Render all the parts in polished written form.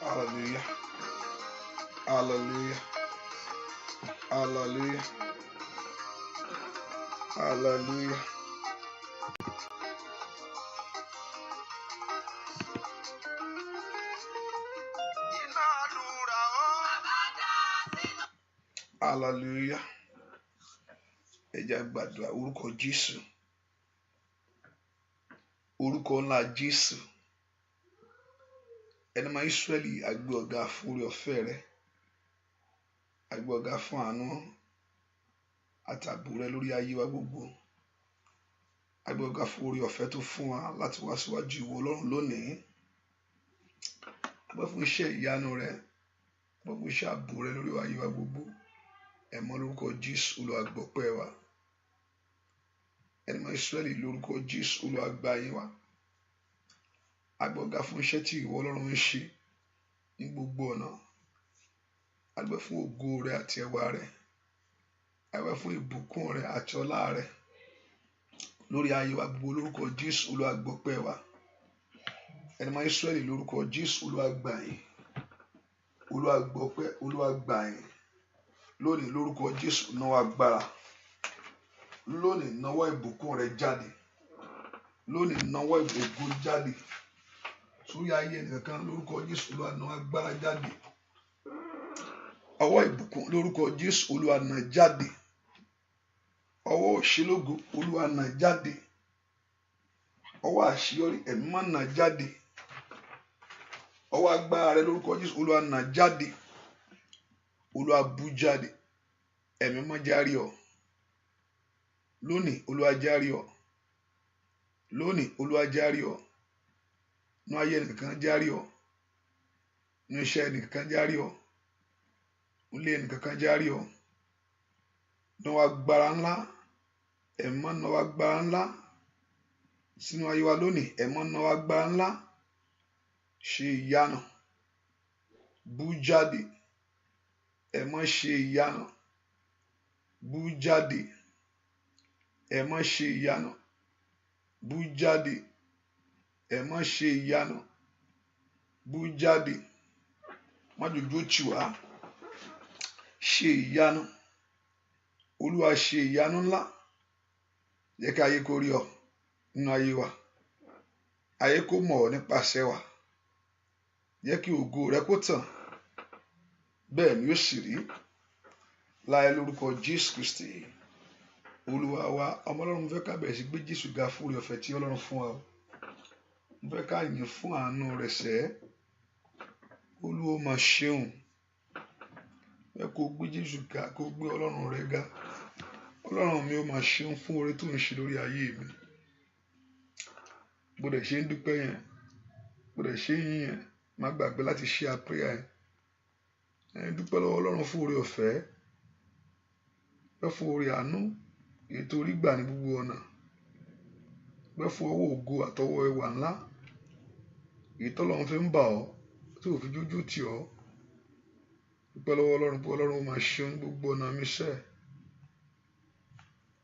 Hallelujah. Hallelujah. Hallelujah. Hallelujah. Hallelujah. Ẹ jẹ́ gbàdúrà orúkọ Jésù. Orúkọ ńlá Jésù. Ẹni máa Ísírẹ́lì a gbé ọ̀gá fún oore ọ̀fẹ́ rẹ. A gbé ọ̀gá fún àánú àtàbò rẹ lórí ayé wa gbogbo. A gbé ọ̀gá fún oore ọ̀fẹ́ tó fún wa láti wá síwájú ìwọ Ọlọ́run lónìí. A gbé fún iṣẹ́ ìyanu rẹ. A gbé fún iṣẹ́ ààbò rẹ lórí ayé wa gbogbo. Ẹ mọ lórúkọ Jésù Olúwa gbọpẹ́ wa. Ẹni máa Ísírẹ́lì lórúkọ Jésù Olúwa gba yín wa. A gbé ọ̀gá fún iṣẹ́ tí ìwọ Ọlọ́run ń ṣe ní gbogbo ọ̀nà. A gbé fún ògo rẹ àti ẹwà rẹ. A gbé fún ìbùkún rẹ àti ọlá rẹ lórí ayé wa gbogbo lórúkọ Jésù Olúwa gbọpẹ́ wa. Ẹni máa Ísírẹ́lì lórúkọ Jésù Olúwa gbà yín. Olúwa gbọpẹ́, Olúwa gbà yín. Lónìí lórúkọ Jésù náwó agbára. Lónìí náwó ìbùkún rẹ jáde. Lónìí náwó ìbùkún jáde. Sórí ayé ẹnìkan lórúkọ Jésù Olúwa náwó agbára jáde. Ọwọ́ ìbùkún lórúkọ Jésù Olúwa náà jáde. Ọwọ́ òṣèlógo Olúwa náà jáde. Ọwọ́ àṣeyọrí ẹ̀mí máa náà jáde. Ọwọ́ agbára rẹ lórúkọ Jésù Olúwa náà jáde. Olúwa bú jáde. Ẹ̀mí máa járe ọ. Lónìí Olúwa járe ọ. lónìí Olúwa járí ọ nínú ayé ẹnìkan, járí ọ nínú iṣẹ́ ẹnìkan, járí ọ ilé ẹnìkan, járí ọ náwó agbára ńlá, ẹ̀mọ́ náwó agbára ńlá sínú ayé wa lónìí, ẹ̀mọ́ náwó agbára ńlá ṣe ìyanu, bú jáde, ẹ̀mọ́ ṣe ìyanu, bú jáde, ẹ̀mọ́ ṣe ìyanu, bú jáde, ẹ̀mọ́ ṣe ìyanu, bú jáde, má jòjó tì wá, ṣe ìyanu, Olúwa ṣe ìyanu ńlá, jẹ́ kí ayé kó rí ọ nínú ayé wa, ayé kó mọ̀ ọ́ nípasẹ̀ wa, jẹ́ kí ògo rẹ kó tàn, bẹ́ẹ̀ ni ó sì rí láyé lórúkọ Jésù Kristi Olúwa wa. Ọmọ Ọlọ́run fẹ́ ká bẹ̀rẹ̀ sí gbé Jésù ga fún oore ọ̀fẹ́ tí Ọlọ́run fún wa, mo fẹ́ ká yìn fún àánú rẹ̀ sẹ́. Olúwa mà ṣeun, ẹ kó gbé Jésù ga, kó gbé Ọlọ́run rẹ ga. Ọlọ́run mi ó mà ṣeun fún oore tó ń ṣe lórí ayé mi. Bó dẹ̀ ṣe ń dúpẹ́ yẹn, bó dẹ̀ ṣe ń yìn yẹn, má gbàgbé láti ṣe àpéyà yẹn. Ẹ dúpẹ́ lọ́wọ́ Ọlọ́run fún oore ọ̀fẹ́, ẹ fún oore àánú èyí tó rí gbà ní gbogbo ọ̀nà, ẹ fún ọwọ́ ògo àtọwọ́ ẹwà ńlá èyí tọ́lọ́run fi ń bà ọ́ tí ò fi jójú tì ọ́. Dúpẹ́ lọ́wọ́ Ọlọ́run pé Ọlọ́run ó máa ṣe ní gbogbo ọ̀nà mi sẹ́.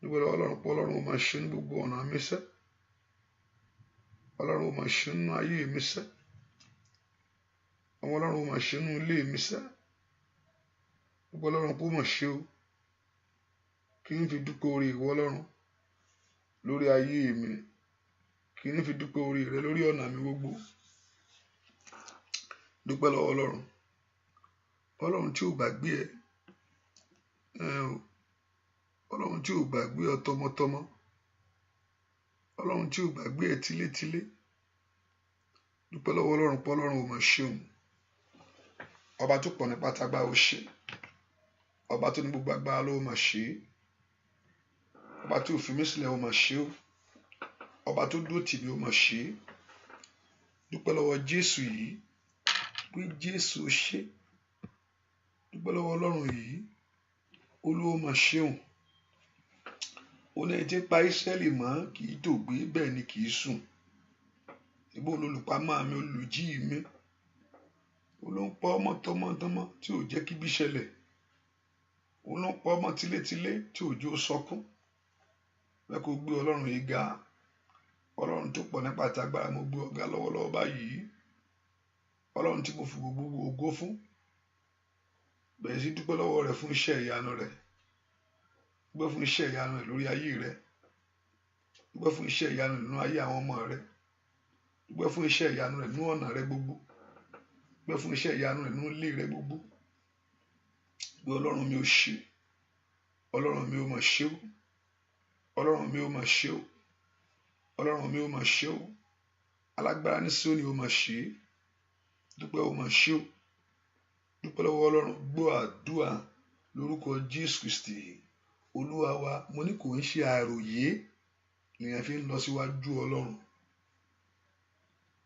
Dúpẹ́ lọ́wọ́ Ọlọ́run pé Ọlọ́run ó máa ṣe ní gbogbo ọ̀nà mi sẹ́. Ọlọ́run ó máa ṣe nínú ayé mi sẹ́. Àwọn Ọlọ́run ó máa ṣe nínú ilé mi sẹ́. Dúpẹ́ Ọlọ́run pé ó máa ṣe o. Kí n fi dúpẹ́ orí ìwọ Ọlọ́run lórí ayé mi, kí n fi dúpẹ́ orí rẹ lórí ọ̀nà mi gbogbo. Dúpẹ́ lọ́wọ́ Ọlọ́run, Ọlọ́run tí ò gbàgbé ẹ, Ọlọ́run tí ò gbàgbé ọ tọmọtọmọ, Ọlọ́run tí ò gbàgbé ẹ tílétílé. Dúpẹ́ lọ́wọ́ Ọlọ́run pé Ọlọ́run ò mà ṣeun, ọba tó pọ̀ nípa tágbá ó ṣe, ọba tó ní gbogbo agbára ló mà ṣe, ọba tí ò fi mí sílẹ̀ ó mà ṣe o, ọba tó dúró tì mí ó mà ṣe. Dúpẹ́ lọ́wọ́ Jésù yìí pé Jésù ṣe. Dúpẹ́ lọ́wọ́ Ọlọ́run yìí, Olúwa mà ṣeun. Ó ní ẹni tí ń pa Ísírẹ́lì mọ́ kì í tòògbé, bẹ́ẹ̀ ni kì í sùn. Ìbò olùpamọ́ mi, olùjí mi, olóńpọ ọmọ tọmọtọmọ tí ò jẹ́ kí bí ṣẹlẹ̀, olóńpọ ọmọ tílétílé tí ò jó sọkún. Bẹ́ẹ̀ kó gbé Ọlọ́run yìí ga, Ọlọ́run tó pọ̀ nípa tagbára, mo gbé ọ̀gá lọ́wọ́lọ́wọ́ báyìí. Ọlọ́run tí mo fi gbogbo ògo fún, bẹ̀rẹ̀ sí dúpẹ́ lọ́wọ́ rẹ̀ fún iṣẹ́ ìyanu rẹ̀. Dúpẹ́ fún iṣẹ́ ìyanu rẹ̀ lórí ayé rẹ̀. Dúpẹ́ fún iṣẹ́ ìyanu rẹ̀ nínú ayé àwọn ọmọ rẹ̀. Dúpẹ́ fún iṣẹ́ ìyanu rẹ̀ nínú ọ̀nà rẹ̀ gbogbo. Dúpẹ́ fún iṣẹ́ ìyanu rẹ̀ nínú ilé rẹ̀ gbogbo. Bí Ọlọ́run mi ò ṣe, Ọlọ́run mi ò mà ṣe o, Ọlọ́run mi ò mà ṣe o, Ọlọ́run mi ò mà ṣe o, alágbára ní Síónì ò mà ṣe. Dúpẹ́ ò mà ṣe o. Dúpẹ́ lọ́wọ́ Ọlọ́run, gbọ́ àdúrà lórúkọ Jésù Kristi Olúwa wa. Mo ní kò ń ṣe àròyé lèèyàn fi ń lọ síwájú Ọlọ́run,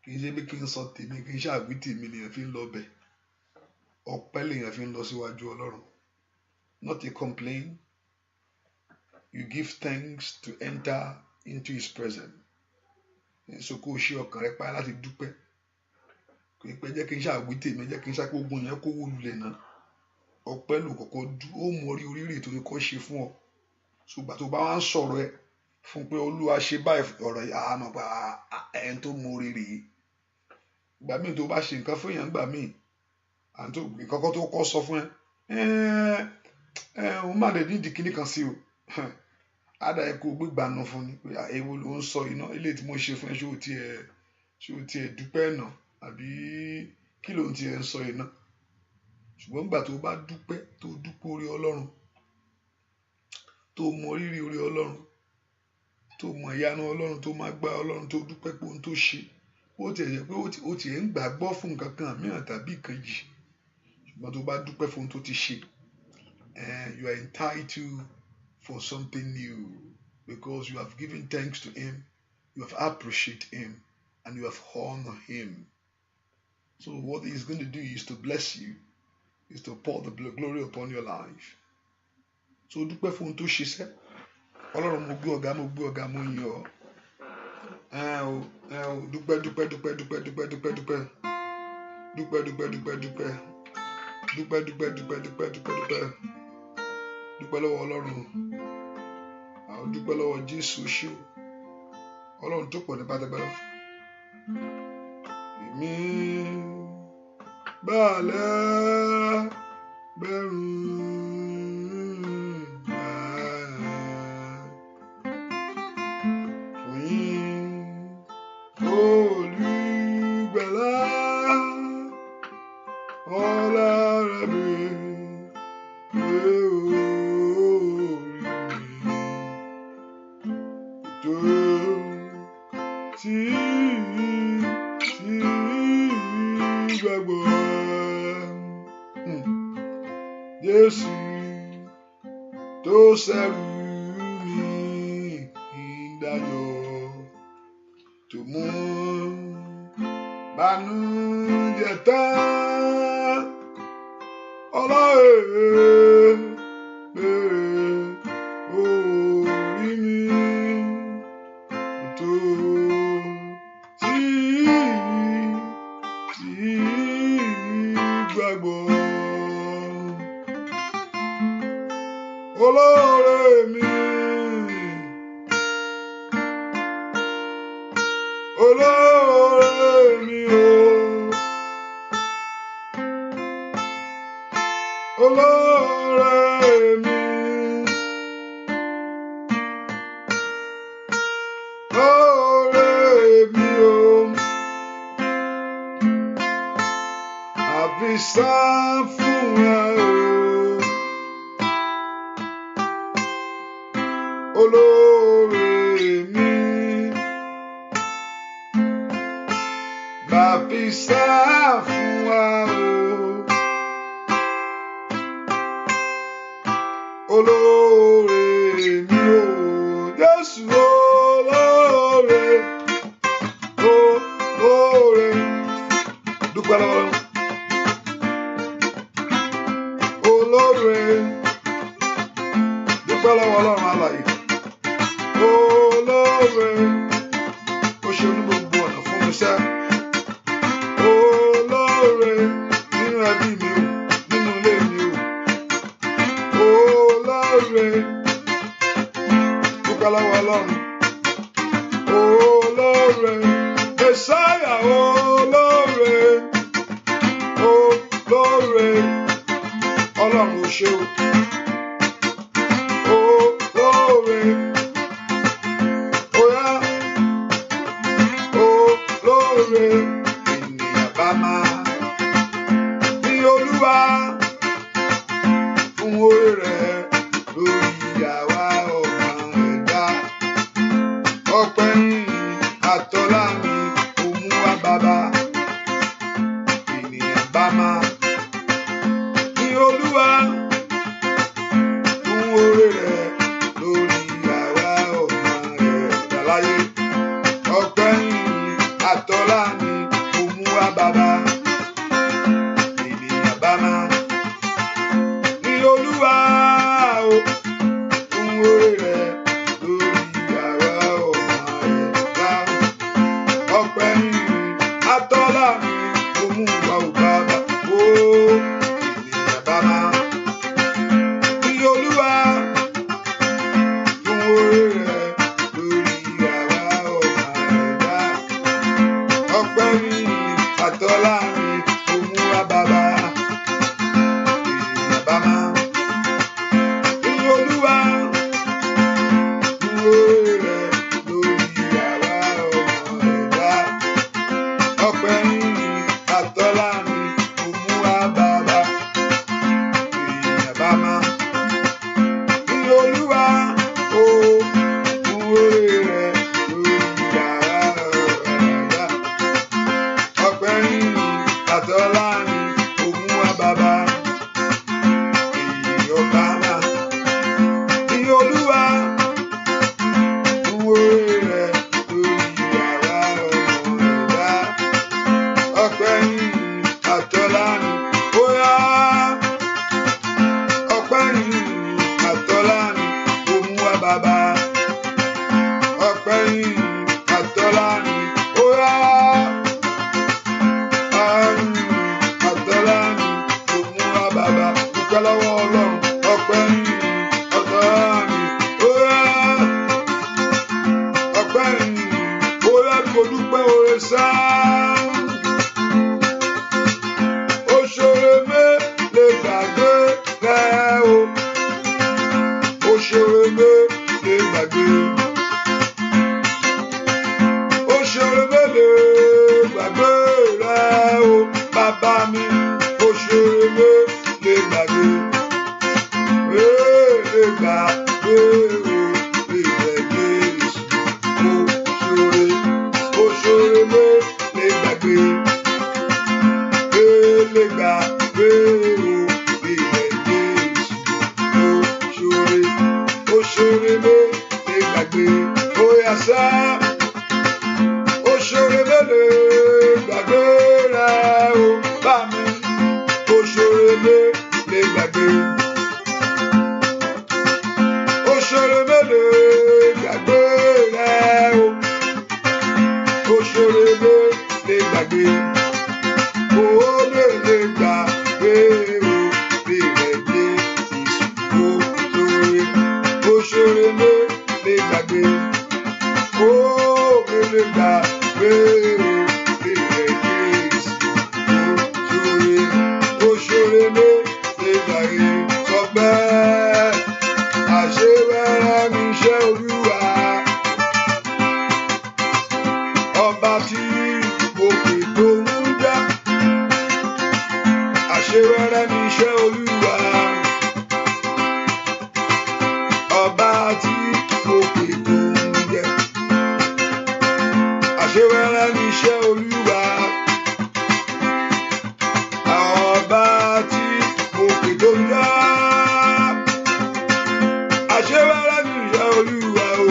kì í ṣe bí kí n sọ tèmi, kì í ṣe àwí tèmi lèèyàn fi ń lọ bẹ̀. Ọpẹ́ lèèyàn fi ń lọ síwájú Ọlọ́run, not a complaint. You give thanks to enter into his presence. Èso kó o ṣe ọkàn rẹ pa láti dúpẹ́. Kò ní pẹ́ jẹ́ kí n ṣàwí tèmi, jẹ́ kí n ṣàpé ogun yẹn kó wó lulẹ̀ náà. Ọpẹ́ ló kọ́kọ́ dú, ó mọ oríire tó ní kó ṣe fún ọ. Ṣùgbọ́n tó bá wá ń sọ̀rọ̀ ẹ fún pé Olúwa ṣe báyìí, ọ̀rọ̀ yìí àmọ́ pa ẹni tó mọ oríire yìí. Ìgbà míì tó bá ṣe nǹkan fún èèyàn, ìgbà míì àti ìkọ́kọ́ tó kọ́ sọ fún ẹ òun má lè ní ìdí kíní kan sí o. Ádà ẹ kó gbégbá nu fún ni pé èwo ló ń sọ iná ilé tí mo ṣe fún ẹ, ṣé o tiẹ̀ dúpẹ́ náà àbí kí ló ń tiẹ̀ ń sọ iná. Ṣùgbọ́n nígbà tó bá dúpẹ́, tó dúpẹ́ orí Ọlọ́run, tó mọ rírì orí Ọlọ́run, tó mọ ìyanu Ọlọ́run, tó máa gbá Ọlọ́run, tó dúpẹ́ pé ohun tó ṣe, ó tiẹ̀ jẹ́ pé ó tiẹ̀ ń gbàgbọ́ fún nǹkan kan mìíràn tàbí ìkejì. Ṣùgbọ́n tó bá dúpẹ́ fún ohun tó ti ṣe, you are entitled for something new because you have given thanks to him You have appreciated him and you have honored him. So what he's going to do is to bless you, is to pour the glory upon your life. So dúpẹ́ fún ohun tó ṣe sẹ́. Ọlọ́run mo gbé ọ̀gá mo yìn ọ́. Dúpẹ́. Dúpẹ́ lọ́wọ́ Ọlọ́run. Dúpẹ́ lọ́wọ́ Jésù ṣé. Ọlọ́run tó pọ̀ ní pátápátá. Èmi balẹ̀ bẹ̀rù. Jésù tó ṣẹ́rù mi dayọ̀, tó mú bànújẹ́ tán, Ọlọ́run orí mi tó tí gbàgbọ́. Olóore mi, olóore mi o, olóore mi, olóore mi o, àbí sá fún ẹ o. Olóore mi, bàbí sá fún wa o. Olóore mi o, Jésù olóore, olóore. Dúpẹ́ lọ́wọ́ olóore. Dúpẹ́ lọ́wọ́ Ọlọ́run alààyè. Olóore, ó ṣe ní gbogbo ọ̀nà fún mi sẹ́. Olóore, nínú ẹbí mi o, nínú ilé mi o. Olóore, dúpẹ́ lọ́wọ́ Ọlọ́run. Olóore, Mèsáyà olóore, olóore, Ọlọ́run ó ṣe o. Olóore. Ènìyàn bá máa ní Olúwa fún oore rẹ̀ lórí àwa ọmọ ẹ̀dá. Ọpẹ́ yìí àtọ́lá mi kò mú wá bàbá. Ènìyàn bá máa ní Olúwa fún oore rẹ̀ lórí àwa ọmọ ẹ̀dá láyé. Ọpẹ́ yìí àtọ́lá mi kò mú wá bàbá. Ènìyàn bá máa ní Olúwa o fún oore rẹ̀ lórí àwa ọmọ ẹ̀dá. Ọpẹ́ yìí àtọ́lá mi kò mú wá o bàbá. Ènìyàn bá máa ní Olúwa fún oore rẹ̀ lórí àwa ọmọ ẹ̀dá. Ọpẹ́ yìí àtọ́lá. yìn àtọ́lá ni ó yá. Àtọ́lá ni kò mú wa bàbá dúpẹ́ lọ́wọ́ Ọlọ́run ọpẹ́ yìn àtọ́lá ni ó yá. Ọpẹ́ yìn ó yá kó dúpẹ́ oore sáà. Òṣèré mi lè gbàgbé rẹ o. Òṣèré mi lè gbàgbé. Òṣèré mi lè gbàgbé rẹ o. Bàbá mi òṣèré mi lè gbàgbé. Lè gbàgbé o. Lè gbàgbé Jésù. Òṣèré mi lè gbàgbé. Lè gbàgbé o. Lè gbàgbé Jésù. Òṣèré mi lè gbàgbé. Ó yá sá. Òṣèré mi lè gbàgbé rẹ o. Bá mi òṣèré mi lè gbàgbé. Òṣèré mi lè gbàgbé rẹ o. Òṣèré mi lè gbàgbé. Ó lè gbàgbé o. Lè gbàgbé Jésù. Òṣèré mi lè gbàgbé. Ó lè gbàgbé o. Lè gbàgbé Jésù. Òṣèré mi lè gbàgbé. Sọ pé àṣewẹ́rẹ́ mi iṣẹ́ Olúwa. Ọba tí mo pè tó ń jẹ́. Àṣewẹ́rẹ́ mi iṣẹ́ Olúwa. Ọba tí mo pè tó ń jẹ́. Àṣewẹ́rẹ́ mi iṣẹ́ Olúwa. Ọba tí mo pè tó ń jẹ́. Àṣewẹ́rẹ́ mi iṣẹ́ Olúwa o.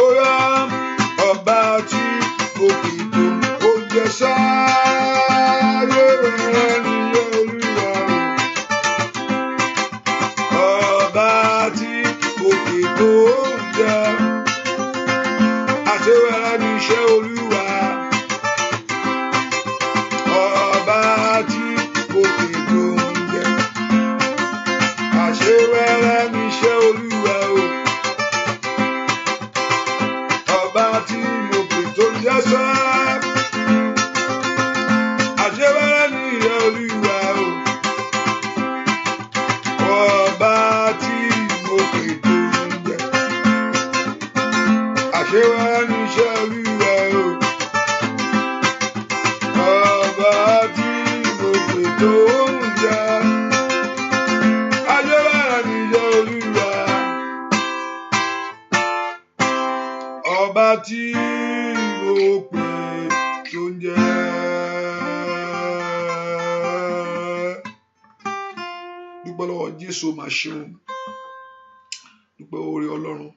Ó yá ọba tí mo pè tó ń jẹ́ sáyé wẹ́rẹ́ mi iṣẹ́ Olúwa o. Ọba tí mo pè tó ń jẹ́. Àṣewẹ́rẹ́ mi iṣẹ́ Olúwa. Ọba tí mo pè tó ń jẹ́. Àṣewẹ́rẹ́ mi iṣẹ́ Olúwa o. Ọba tí mo pè tó ń jẹ́ sá. Àṣewẹ́rẹ́ mi iṣẹ́ Olúwa o. Ọba tí mo pè tó ń jẹ́. Àṣewẹ́rẹ́ mi iṣẹ́ Olúwa o. Ọba tí mo pè tó ń jẹ́. Àṣewẹ́rẹ́ mi iṣẹ́ Olúwa. Ọba tí mo pè tó ń jẹ́. Dúpẹ́ lọ́wọ́ Jésù máa ṣeun. Dúpẹ́ oore Ọlọ́run.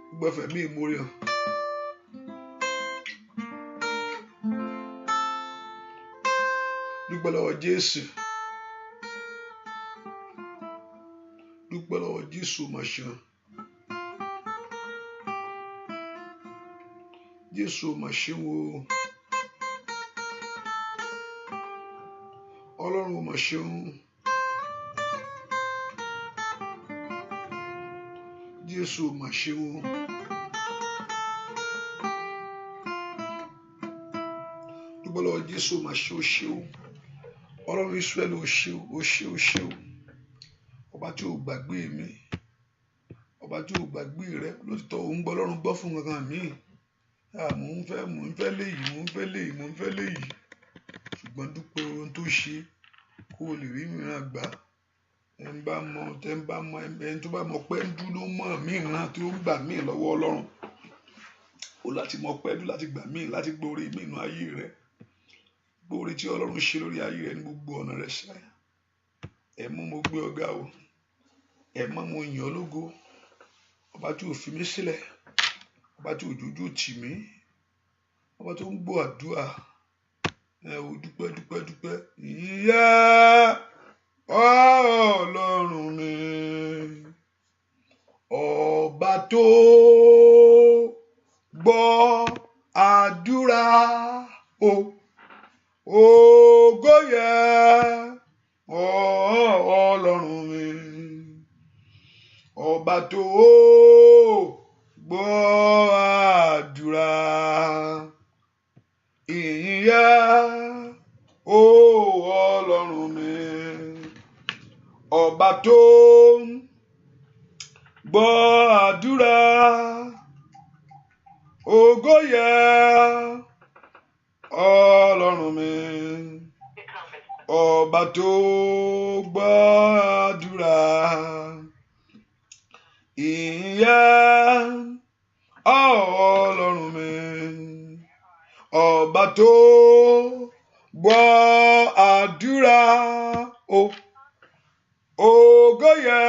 Dúpẹ́ fẹ̀mí ìmoore hàn. Dúpẹ́ lọ́wọ́ Jésù. Dúpẹ́ lọ́wọ́ Jésù máa ṣeun. Jésù máa ṣeun o. Ọlọ́run máa ṣeun. Jésù máa ṣeun. Dúpẹ́ lọ́wọ́ Jésù máa ṣe o ṣeun. Ọlọ́run Ísírẹ́lì o ṣe o ṣe o ṣe o. Ọba tí ò gbàgbé mi. Ọba tí ò gbàgbé rẹ. Lótìtọ́ ò ń gbọ́ Ọlọ́run gbọ́ fún kankan mi. Mò ń fẹ́ léyìí. Ṣùgbọ́n dúpẹ́ ohun tó ṣe kó o lè rí mìíràn gbà. Ẹni tó bá mọ pé ń dúró mọ́ mìíràn tí ó ń gbà mí lọ́wọ́ Ọlọ́run. O láti mọ pẹ́ dúró láti gbà mí láti gbóore mí inú ayé rẹ. Gbóore tí Ọlọ́run ṣe lórí ayé rẹ ní gbogbo ọ̀nà rẹ ṣe. Ẹ mú mo gbé ọ̀gá o. Ẹ mọ́ mo yìn ọ́ lógo. Ọba tí ò fi mí sílẹ̀. Ọba tí ò jójú tì mí. Ọba tó ń gbọ́ àdúrà. O dúpẹ́. Ìyá Ọlọ́run mi. ọba tó gbọ́ àdúrà o ògo yẹ Ọlọ́run mi ọba tó gbọ́ àdúrà ìyìn yẹ Ọlọ́run mi ọba tó gbọ́ àdúrà ògo yẹ Ọlọ́run mi ọba tó gbọ́ àdúrà ìyìn yẹ Ọlọ́run mi ọba tó gbọ́ àdúrà ògo yẹ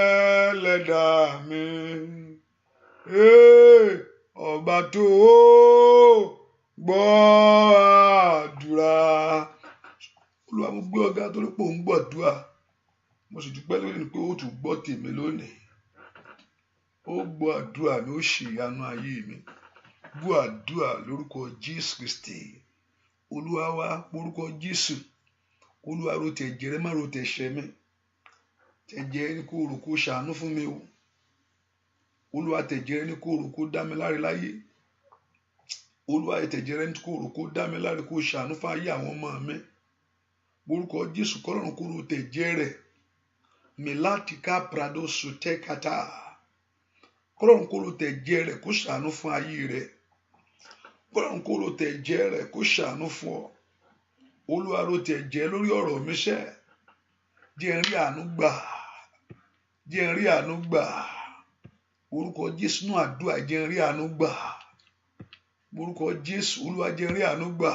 Ẹlẹ́dàá mi ọba tó gbọ́ àdúrà. Olúwa mo gbé ọ̀gá torí pé òun gbàdúrà mo sì dúpẹ́ lónìí pé ó tún gbọ́ tèmi lónìí ó gbọ́ àdúrà mi ó ṣe ìyanu ayé mi gbọ́ àdúrà lórúkọ Jésù Kristi Olúwa wa orúkọ Jésù Olúwa ro tẹ̀jẹ̀ rẹ má ro tẹ̀ṣẹ̀ mi tẹ̀jẹ̀ ní kó rò kó ṣàánú fún mi o Olúwa tẹ̀jẹ̀ rẹ ní kó rò kó dá mi láre láyé Olúwa tẹ̀jẹ̀ rẹ ní kó rò kó dá mi láre kó ṣàánú fún ayé àwọn ọmọ mi orúkọ Jésù kọ́lọ́run kó ro tẹ̀jẹ̀ rẹ mi láti ká prado sùtẹ́ kata kọ́lọ́run kó ro tẹ̀jẹ̀ rẹ kó ṣàánú fún ayé rẹ kọ́lọ́run kó ro tẹ̀jẹ̀ rẹ kó ṣàánú fún ọ Olúwa ro tẹ̀jẹ̀ lórí ọ̀rọ̀ mi ṣẹ́ jẹ́ n rí àánú gbà jẹ́ n rí àánú gbà orúkọ Jésù náà àdúrà jẹ́ n rí àánú gbà orúkọ Jésù Olúwa jẹ́ n rí àánú gbà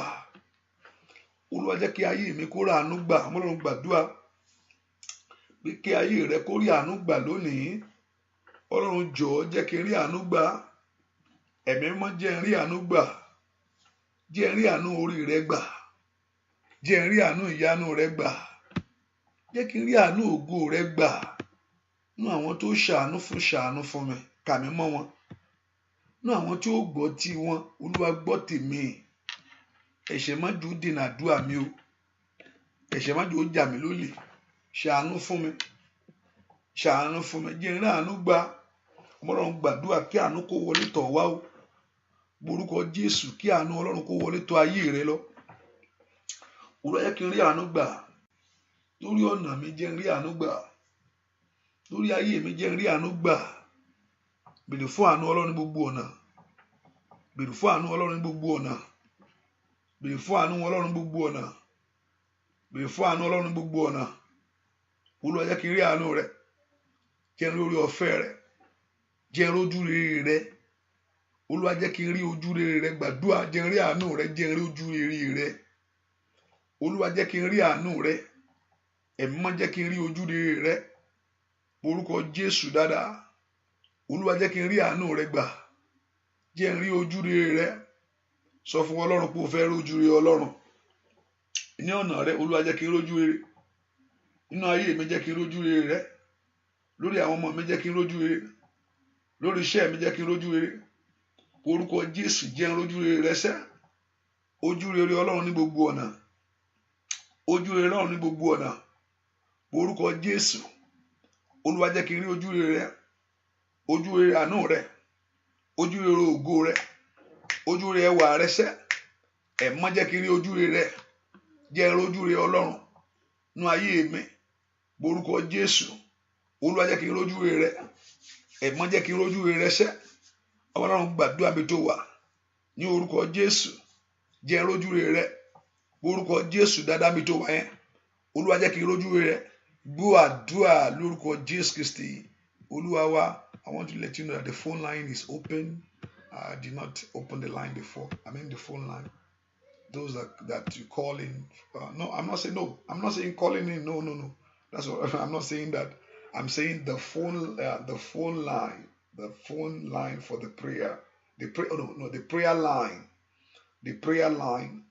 Olúwa jẹ́ kí ayé mi kó rí àánú gbà Ọlọ́run gbàdúrà pé kí ayé rẹ kó rí àánú gbà lónìí Ọlọ́run jọ̀ọ́ jẹ́ kí n rí àánú gbà ẹ̀mí mímọ́ jẹ́ n rí àánú gbà jẹ́ n rí àánú orí rẹ gbà jẹ́ n rí àánú ìyanu rẹ gbà jẹ́ kí n rí àánú ògo rẹ gbà nú àwọn tó ṣàánú fún mi kà mí mọ́ wọn nú àwọn tí ó gbọ́ tí wọn Olúwa gbọ́ tèmi ẹ̀ṣẹ̀ má jò dènà àdúrà mi o ẹ̀ṣẹ̀ má jò jà mí lólè ṣàánú fún mi jẹ́ n rí àánú gbà Ọlọ́run gbàdúrà kí àánú kó wọlé tọ̀ wá o borúkọ Jésù kí àánú Ọlọ́run kó wọlé tọ̀ ayé rẹ lọ Olúwa jẹ́ kí n rí àánú gbà lórí ọ̀nà mi jẹ́ n rí àánú gbà lórí ayé mi jẹ́ n rí àánú gbà béèrè fún àánú Ọlọ́run ní gbogbo ọ̀nà béèrè fún àánú Ọlọ́run ní gbogbo ọ̀nà béèrè fún àánú Ọlọ́run ní gbogbo ọ̀nà béèrè fún àánú Ọlọ́run ní gbogbo ọ̀nà Olúwa jẹ́ kí n rí àánú rẹ jẹ́ n rí orí ọ̀fẹ́ rẹ jẹ́ n rí ojú rere rẹ Olúwa jẹ́ kí n rí ojú rere rẹ gbàdúrà jẹ́ n rí àánú rẹ jẹ́ n rí ojú rere rẹ Olúwa jẹ́ kí n rí àánú rẹ ẹ̀mí mímọ́ jẹ́ kí n rí ojú rere rẹ orúkọ Jésù dáadáa Olúwa jẹ́ kí n rí àánú rẹ gbà jẹ́ n rí ojú rere rẹ sọ fún Ọlọ́run pé o fẹ́ rí ojú rere Ọlọ́run ní ọ̀nà rẹ Olúwa jẹ́ kí n rí ojú rere nínú ayé mi jẹ́ kí n rí ojú rere rẹ lórí àwọn ọmọ mi jẹ́ kí n rí ojú rere lórí iṣẹ́ mi jẹ́ kí n rí ojú rere orúkọ Jésù jẹ́ n rí ojú rere rẹ sẹ́ ojú rere Ọlọ́run ní gbogbo ọ̀nà ojú rere Ọlọ́run ní gbogbo ọ̀nà orúkọ Jésù Olúwa jẹ́ kí n rí ojú rere rẹ ojú rere àánú rẹ ojú rere ògo rẹ ojú rere ẹwà rẹ sẹ́ ẹ̀mí mímọ́ jẹ́ kí n rí ojú rere rẹ jẹ́ n rí ojú rere Ọlọ́run nú ayé mi orúkọ Jésù Olúwa jẹ́ kí n rí ojú rere rẹ ẹ̀mí mímọ́ jẹ́ kí n rí ojú rere rẹ sẹ́ Ọlọ́run gbàdúrà mi tó wà ní orúkọ Jésù jẹ́ n rí ojú rere rẹ orúkọ Jésù dáadáa mi tó wà yẹn Olúwa jẹ́ kí n rí ojú rere rẹ gbọ́ àdúrà lórúkọ Jésù Kristi Olúwa wa. I want to let you know that the phone line is open. I did not open the line before. I mean the phone line. Those that you call in. No, I'm not saying no. I'm not saying calling in. No. That's what I'm not saying that. I'm saying the phone line. The phone line for the prayer. The prayer line. The prayer line.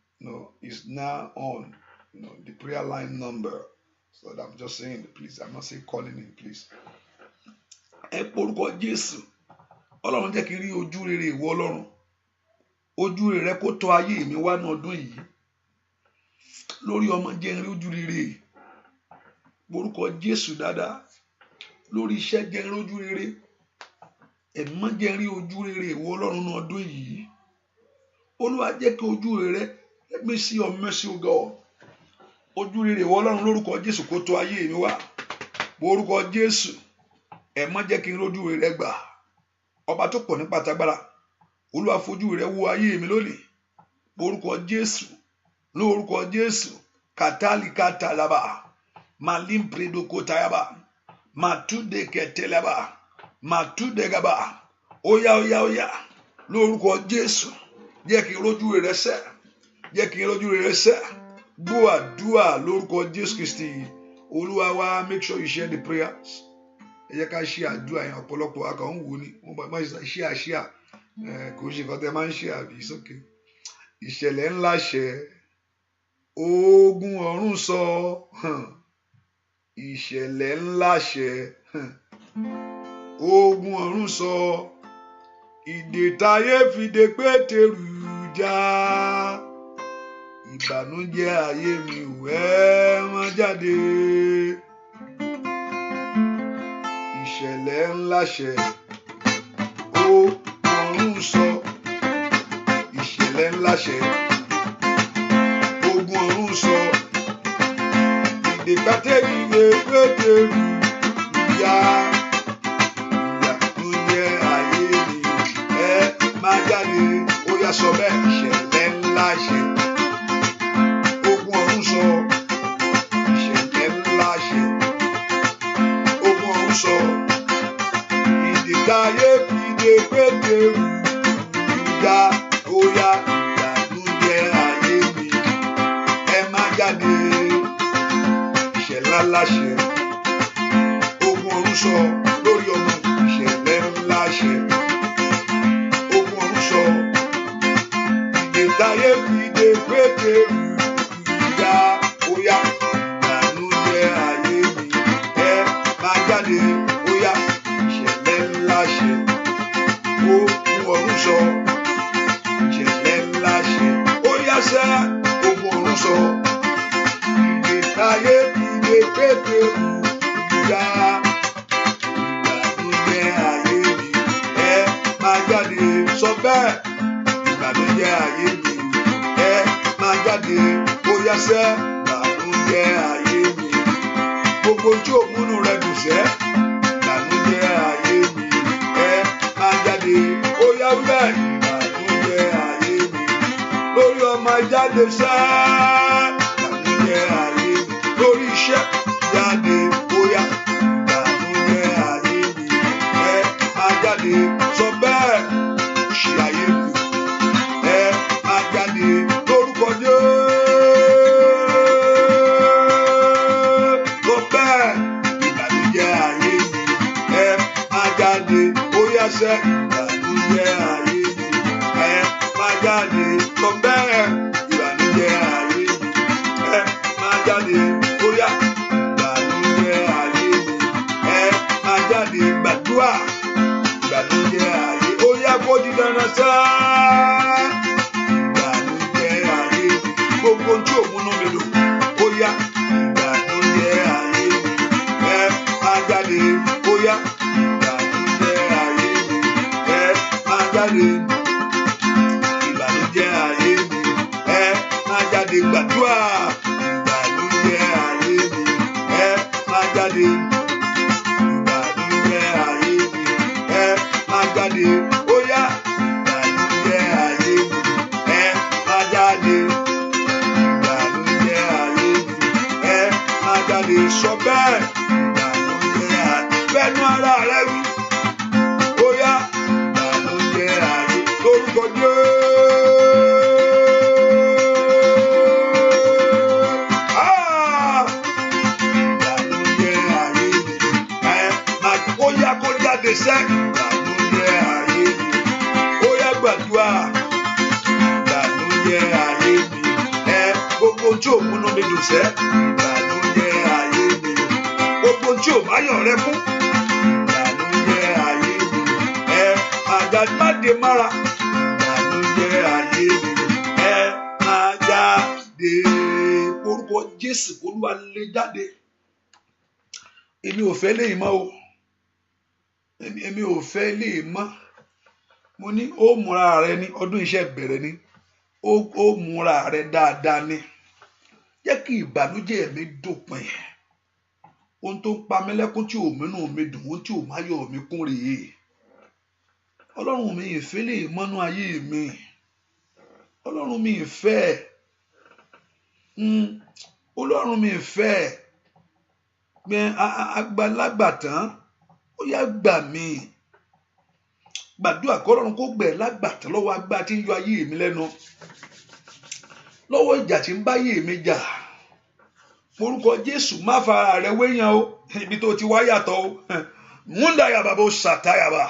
Is now on. The prayer line number. So I'm just saying, please. I'm not saying calling in, please. ẹ porúkọ Jésù. Ọlọ́run jẹ́ kí n rí ojú rere ìwọ Ọlọ́run. Ojú rere rẹ kó tọ́ ayé mi wá ní ọdún yìí. Lórí ọmọ jẹ́ n rí ojú rere. Porúkọ Jésù dáadáa. Lórí iṣẹ́ jẹ́ n rí ojú rere. Ẹ̀mí mọ́ jẹ́ n rí ojú rere ìwọ Ọlọ́run ní ọdún yìí. Olúwa jẹ́ kí ojú rere, let me see your mercy, O God. Ojú rere ìwọ Ọlọ́run lórúkọ Jésù kó tọ́ ayé mi wá. Porúkọ Jésù. Ẹ̀mí mọ́ jẹ́ kí n rí ojú rere gbà. Ọba tó pọ̀ nípa tagbára. Olúwa fojú rẹ wo ayé mi lónìí. Porúkọ Jésù. Lórúkọ Jésù. Katali katalaba. Malim predoko tayaba. Matude ketelaba. Matude gaba. Oya oya oya. Lórúkọ Jésù. Jẹ́ kí n rójú rere sẹ́. Jẹ́ kí n rójú rere sẹ́. Gbọ́ àdúrà lórúkọ Jésù Kristi. Olúwa wa, make sure you share the prayers. Ẹ jẹ́ ká ṣe àdúrà yẹn, ọ̀pọ̀lọpọ̀ akàn ń wò ni. Mo bá ṣe àṣìá. Kò ṣe nǹkan tẹ́ máa ń ṣe àbí sókè. Ìṣẹ̀lẹ̀ ńlá ṣẹ. Ogun ọ̀run sọ. Ìṣẹ̀lẹ̀ ńlá ṣẹ. Ogun ọ̀run sọ. Ìdè táyé fi dè Pétérù já. Ìbànújẹ́ ayé mi wẹ́ wọ́n jáde. Ìṣẹ̀lẹ̀ ńlá ṣẹ. Ogun ọ̀run sọ. Ìṣẹ̀lẹ̀ ńlá ṣẹ. Ogun ọ̀run sọ. Ìdè táyé fi dè Pétérù já. Ìbànújẹ́ ayé mi máa jáde. Ó yá sọ bẹ́ẹ̀. Ìṣẹ̀lẹ̀ ńlá ṣẹ. Ogun ọ̀run sọ. Ìṣẹ̀lẹ̀ ńlá ṣẹ. Ogun ọ̀run sọ. Ìdè táyé fi dè Pétérù já. Ó yá ìbànújẹ́ ayé mi máa jáde. Ìṣẹ̀lẹ̀ ńlá ṣẹ. Ogun ọ̀run sọ lórí ọmọ. Ìṣẹ̀lẹ̀ ńlá ṣẹ. Táyé fi dè Pétérù já. Ó yá ìbànújẹ́ ayé mi máa jáde. Ó yá ìṣẹ̀lẹ̀ ńlá ṣẹ. Ogun ọ̀run sọ. Ìṣẹ̀lẹ̀ ńlá ṣẹ. Ó yá sẹ́. Ogun ọ̀run sọ. Ìdè táyé fi dè Pétérù já. Ìbànújẹ́ ayé mi máa jáde. Sọ bẹ́ẹ̀. Ìbànújẹ́ ayé mi máa jáde. Ó yá sẹ́. Ìbànújẹ́ ayé mi. Gbogbo tí ò múnú rẹ dùn sẹ́. Ìbànújẹ́ ayé mi máa jáde. Ó yá bẹ́ẹ̀. Ìbànújẹ́ ayé mi. Lórí ọmọ jáde sẹ́. Ìbànújẹ́ ayé mi. Lórí iṣẹ́ jáde. Ó yá ìbànújẹ́ ayé mi máa jáde. Sọ bẹ́ẹ̀. Ṣe ayé mi. Máa jáde lórúkọ Jésù. Lọ bẹ́ẹ̀. Ìbànújẹ́ ayé mi máa jáde. Ó yá sẹ́. Ìbànújẹ́ ayé mi máa jáde. Lọ bẹ́ẹ̀. Ìbànújẹ́ ayé mi máa jáde. Ó yá ìbànújẹ́ ayé mi máa jáde. Gbàdúrà. Ìbànújẹ́ ayé. Ó yá kó di dandan sáá. Gbogbo tí ò múnú mi dùn. Ó yá ìbànújẹ́ ayé mi máa jáde. Ó yá ìbànújẹ́ ayé mi máa jáde. Ìbànújẹ́ ayé mi máa jáde. Gbàdúrà. Ìbànújẹ́ ayé mi máa jáde. Ìbànújẹ́ ayé mi máa jáde. Ó yá ìbànújẹ́ ayé mi máa jáde. Sọ bẹ́ẹ̀. Ìbànújẹ́ ayé. Bẹ́ẹ̀nu ara rẹ wí. Ó yá ìbànújẹ́ ayé. Lórúkọ Jésù. Ìbànújẹ́ ayé mi. Ó yá kó jáde sẹ́. Ìbànújẹ́ ayé mi. Ó yá gbàdúrà. Ìbànújẹ́ ayé mi. Gbogbo tí ò múnú mi dùn sẹ́. Ìbànújẹ́ ayé mi. Gbogbo tí ò bá yàn rẹ fún. Ìbànújẹ́ má dé mára ìbànújẹ́ ayé mi ẹ máa jáde. Orúkọ Jésù Olúwa lé jáde. Èmi ò fẹ́ léyìí mọ́ o. Èmi ò fẹ́ léyìí mọ́. Mo ní ó múra rẹ ní ọdún iṣẹ́ bẹ̀rẹ̀ ni. Ó múra rẹ dáadáa ni. Jẹ́ kí ìbànújẹ́ mi dópin. Ohun tó ń pa mí lẹ́kún tí ò múnú mi dùn, ohun tí ò máyọ̀ mi kún rèé. Ọlọ́run mi ìfẹ́ lè mọ́nú ayé mi. Ọlọ́run mi ìfẹ́. Ọlọ́run mi ìfẹ́. Gbẹ àgbàlagbà tán, ó yá gbà mí. Gbàdúrà kọ́ Ọlọ́run kó gbẹ̀ lágbàtán lọ́wọ́ agbá tí ń yọ ayé mi lẹ́nu. Lọ́wọ́ ìjà tí ń bá ayé mi jà. Orúkọ Jésù má fara rẹ wéyàn o. Ibi tó ti wá yàtọ̀ o. Múndàyàbà bó ṣàtàyàbà.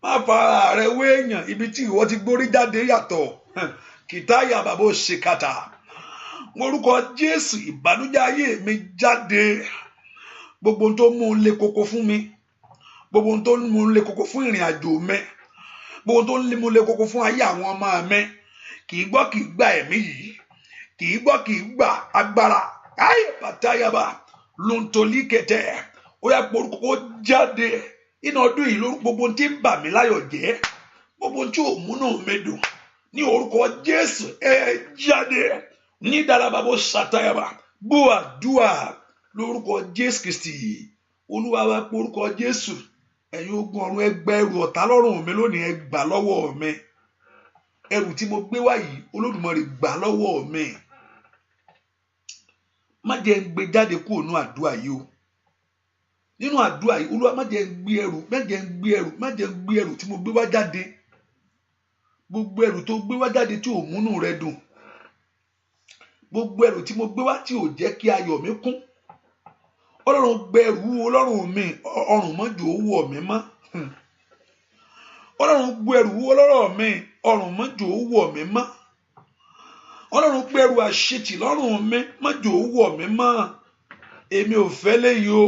Má fara rẹ wéyàn. Ibi tí ìwọ ti gbórí jáde yàtọ̀. Kìtàyàbà bó ṣèkàtà. Orúkọ Jésù ìbànújẹ́ ayé mi jáde. Gbogbo ohun tó mú un le koko fún mi. Gbogbo ohun tó mú un le koko fún ìrìn àjò mi. Gbogbo ohun tó mú un le koko fún ayé àwọn ọmọ mi. Kì í gbọ́ kì í gbà ẹ̀mí yìí. Kì í gbọ́ kì í gbà agbára. Ayé pàtàyàbà lóńtòlí kẹtẹ. Ó yá porúkọ kó jáde. Inú ọdún yìí lórúkọ gbogbo tí ń bà mí láyọ̀ jẹ́. Gbogbo tí ò múnú mi dùn. Ní orúkọ Jésù ẹ jáde. Ní daraba bó ṣàtàyàbà. Gbọ́ àdúrà lórúkọ Jésù Kristi. Olúwa wa porúkọ Jésù. Ẹ̀yin ogun ọ̀run ẹ gbà ẹrù ọ̀tá lọ́rùn mi lónìí, ẹ gbà lọ́wọ́ mi. Ẹrù tí mo gbé wá yìí Olódùmarè gbà lọ́wọ́ mi. Má jẹ́ ń gbé jáde kúrò nínú àdúrà yìí o. Nínú àdúrà yìí Olúwa má jẹ́ ń gbé ẹrù, má jẹ́ ń gbé ẹrù, má jẹ́ ń gbé ẹrù tí mo gbé wá jáde. Gbogbo ẹrù tó gbé wá jáde tí ò múnú rẹ dùn. Gbogbo ẹrù tí mo gbé wá tí ò jẹ́ kí ayọ̀ mi kún. Ọlọ́run gbé ẹrù Ọlọ́run mi, ọrùn mọ́jọ owó mi mọ́. Ọlọ́run gbé ẹrù Ọlọ́run mi, ọrùn mọ́jọ owó mi mọ́. Ọlọ́run gbé ẹrù àṣetì lọ́rùn mi, mọ́jọ owó mi mọ́. Èmi ò fẹ́ léyìí o.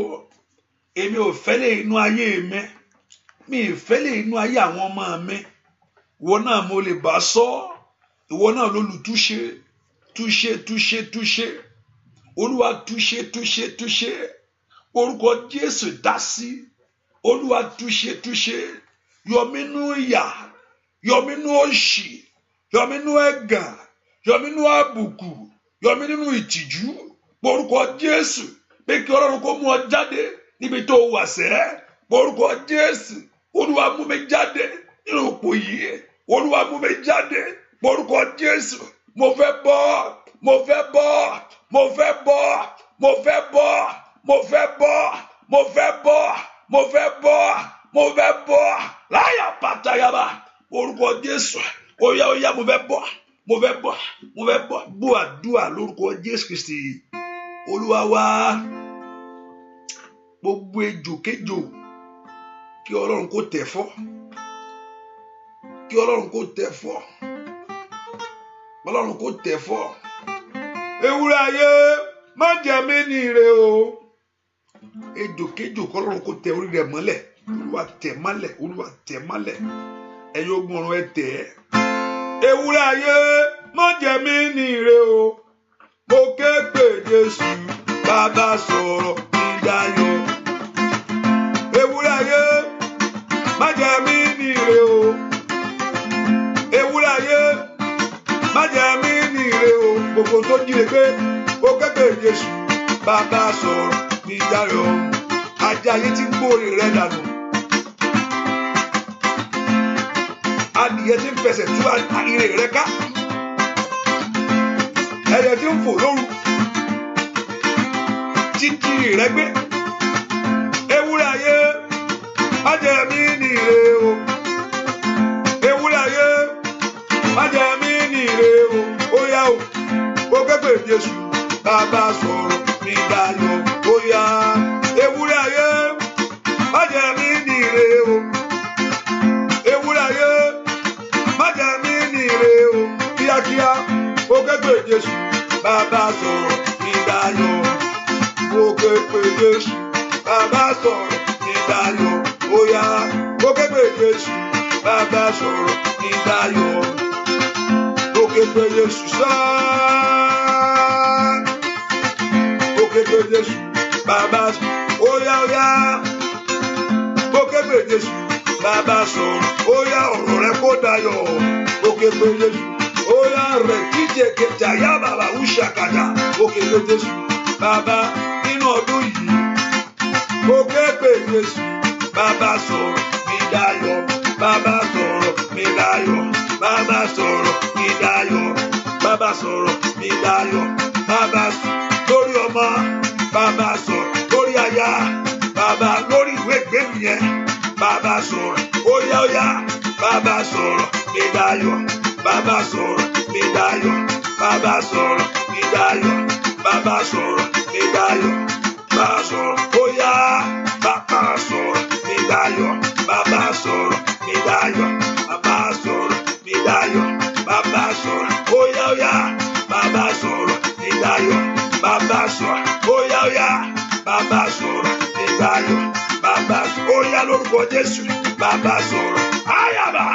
Èmi ò fẹ́ léyìí inú ayé mi. Mi ì fẹ́ léyìí inú ayé àwọn ọmọ mi. Ìwọ náà mo lè bá sọ. Ìwọ náà lólùtúṣe. Túṣe, túṣe, túṣe. Olúwa túṣe, túṣe, túṣe. Orúkọ Jésù dá sí. Olúwa túṣe, túṣe. Yọ mí nínú ìyà. Yọ mí nínú òṣì. Yọ mí nínú ẹ̀gàn. Yọ mí nínú àbùkù. Yọ mí nínú ìtìjú. Orúkọ Jésù. Pé kí Ọlọ́run kó mú ọ jáde níbi tó wà sẹ́. Orúkọ Jésù. Olúwa mú mi jáde nínú òpó yìí. Olúwa mú mi jáde. Orúkọ Jésù. Mo fẹ́ bọ́. Mo fẹ́ bọ́. Mo fẹ́ bọ́. Mo fẹ́ bọ́. Mo fẹ́ bọ́. Mo fẹ́ bọ́. Mo fẹ́ bọ́. Mo fẹ́ bọ́. Láyà pàtàyàbà. Orúkọ Jésù. Óyá óyá mo fẹ́ bọ́. Mo fẹ́ bọ́. Mo fẹ́ bọ́. Gbọ́ àdúrà lórúkọ Jésù Kristi. Olúwa wa. Gbogbo ejòkéjò kí Ọlọ́run kó tẹ̀ fọ́. Kí Ọlọ́run kó tẹ̀ fọ́. Ọlọ́run kó tẹ̀ fọ́. Ewúrẹ́ ayé má jẹ mí ní ire o. Ejòkéjò kí Ọlọ́run kó tẹ orí rẹ̀ mọ́lẹ̀. Olúwa tẹ̀ mọ́lẹ̀. Olúwa tẹ̀ mọ́lẹ̀. Ẹ̀yin ogun ọ̀run ẹ tẹ̀ ẹ́. Ewúrẹ́ ayé má jẹ mí ní ire o. Mo ké pè Jésù bàbá sọ̀rọ̀ ìdáyọ̀. Ewúrẹ́ ayé má jẹ mí ní ire o. Ewúrẹ́ ayé má jẹ mí ní ire o. Gbogbo tó jíire pé mo ké pè Jésù bàbá sọ̀rọ̀ ìdáyọ̀. Ajá ayé tí ń gbóòrè rẹ dànù. Adìyẹ tí ń fẹsẹ̀ tú ire rẹ ká. Ẹyẹ tí ń fò lóru tí ń kiri rẹ gbé. Ewúrẹ́ ayé má jẹ mí ní ire o. Ewúrẹ́ ayé má jẹ mí ní ire o. Ó yá o, ó képe Jésù bàbá sọ̀rọ̀ mi dayọ̀. Ó yá, ewúrẹ́ ayé má jẹ mí ní ire o. Ewúrẹ́ ayé má jẹ mí ní ire o. Kíákíá ó képe Jésù bàbá sọ̀rọ̀ mi dayọ̀. Ó képe Jésù bàbá sọ̀rọ̀ mi dayọ̀. Ó yá, ó képe Jésù bàbá sọ̀rọ̀ mi dayọ̀. Ó ké pé Jésù sá. Ó ké pé Jésù bàbá óyá óyá. Ó ké pé Jésù bàbá sọ̀rọ̀ óyá ọ̀rọ̀ rẹ kó dayọ̀. Ó ké pé Jésù óyá rẹ̀ kíjẹ kẹjà yá bàbá wúṣàkàdà. Ó ké pé Jésù bàbá nínú ọdún yìí. Ó ké pé Jésù bàbá sọ̀rọ̀ mi dayọ̀. Bàbá sọ̀rọ̀ mi dayọ̀. Bàbá sọ̀rọ̀ mi dayọ̀. Bàbá sọ̀rọ̀ mi dayọ̀. Bàbá lórí ọmọ. Bàbá sọ̀rọ̀ lórí aya. Bàbá lórí ìwé ìgbélu yẹn. Bàbá sọ̀rọ̀ óyá óyá. Bàbá sọ̀rọ̀ mi dayọ̀. Bàbá sọ̀rọ̀ mi dayọ̀. Bàbá sọ̀rọ̀ mi dayọ̀. Bàbá sọ̀rọ̀ mi dayọ̀. Bàbá sọ̀rọ̀ óyá. Bàbá sọ̀rọ̀ mi dayọ̀. Bàbá sọ̀rọ̀ mi dayọ̀. Bàbá sọ̀rọ̀ mi dayọ̀. Bàbá sọ̀rọ̀ óyá óyá. Bàbá sọ̀rọ̀ mi dayọ̀. Bàbá sọ̀rọ̀ óyá óyá. Bàbá sọ̀rọ̀ mi dayọ̀. Bàbá óyá lórúkọ Jésù. Bàbá sọ̀rọ̀ ayaba.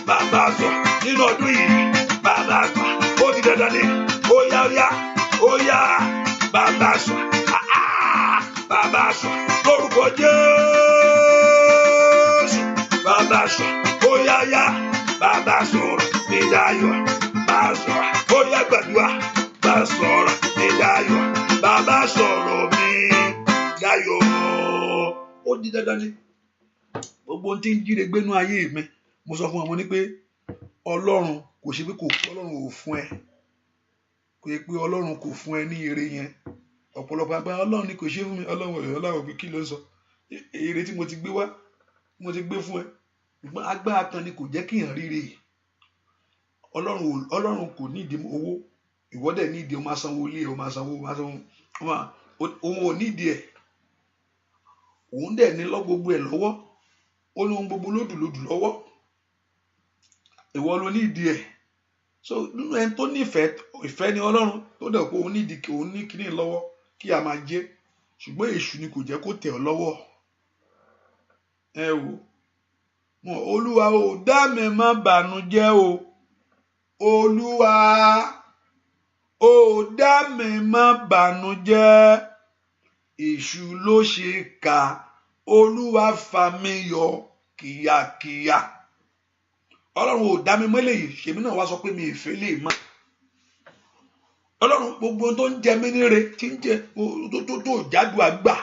Bàbá sọ̀rọ̀ nínú ọdún yìí. Bàbá sọ̀rọ̀ ó di dandan ní óyá óyá. Óyá bàbá sọ̀rọ̀. Bàbá sọ̀rọ̀ lórúkọ Jésù. Bàbá sọ̀rọ̀ óyá óyá. Bàbá sọ̀rọ̀ mi dayọ̀. Bàbá sọ̀rọ̀ óyá gbàdúrà. Bàbá sọ̀rọ̀ mi dayọ̀. Bàbá sọ̀rọ̀ mi dayọ̀. Ó di dandan ní gbogbo ohun tí ń jíire gbénú ayé mi. Mo sọ fún ọmọ ní pé Ọlọ́run kò ṣe pé Ọlọ́run ò fún ẹ. Kò yẹ pé Ọlọ́run kò fún ẹ ní ire yẹn. Ọ̀pọ̀lọpọ̀ agbára Ọlọ́run ni kò ṣe fún mi. Ọlọ́run pé kí ló ń sọ? Ire tí mo ti gbé wá, mo ti gbé fún ẹ. Ṣùgbọ́n agbára kan ni kò jẹ́ kí èèyàn ríre. Ọlọ́run kò ní ìdí owó. Ìwọ dẹ̀ ní ìdí o máa sanwó ilé, o máa sanwó òun ò ní ìdí ẹ̀. Òun dẹ̀ ní gbogbo ẹ̀ lọ́wọ́. Ó ní ohun gbogbo lódùlódù lọ́wọ́. Ìwọ ló ní ìdí ẹ̀. So nínú ẹni tó nífẹ̀ẹ́ ìfẹ́ ni Ọlọ́run tó dẹ̀ pé òun ní ìdí òun ní kíní lọ́wọ́ kí a máa jẹ́. Ṣùgbọ́n èṣù ni kò jẹ́ kó tẹ̀ ọ́ lọ́wọ́. Ẹ wò. Olúwa ò dá mi má bànújẹ́ o. Olúwa ò dá mi má bànújẹ́. Èṣù ló ṣe kà. Olúwa fà mí yọ kíákíá. Ọlọ́run ò dá mi mọ́ eléyìí. Ṣèmi náà wá sọ pé mi ìfẹ́ lè má. Ọlọ́run gbogbo tó ń jẹ mí níre tí ń jẹ tó jádùn àgbà.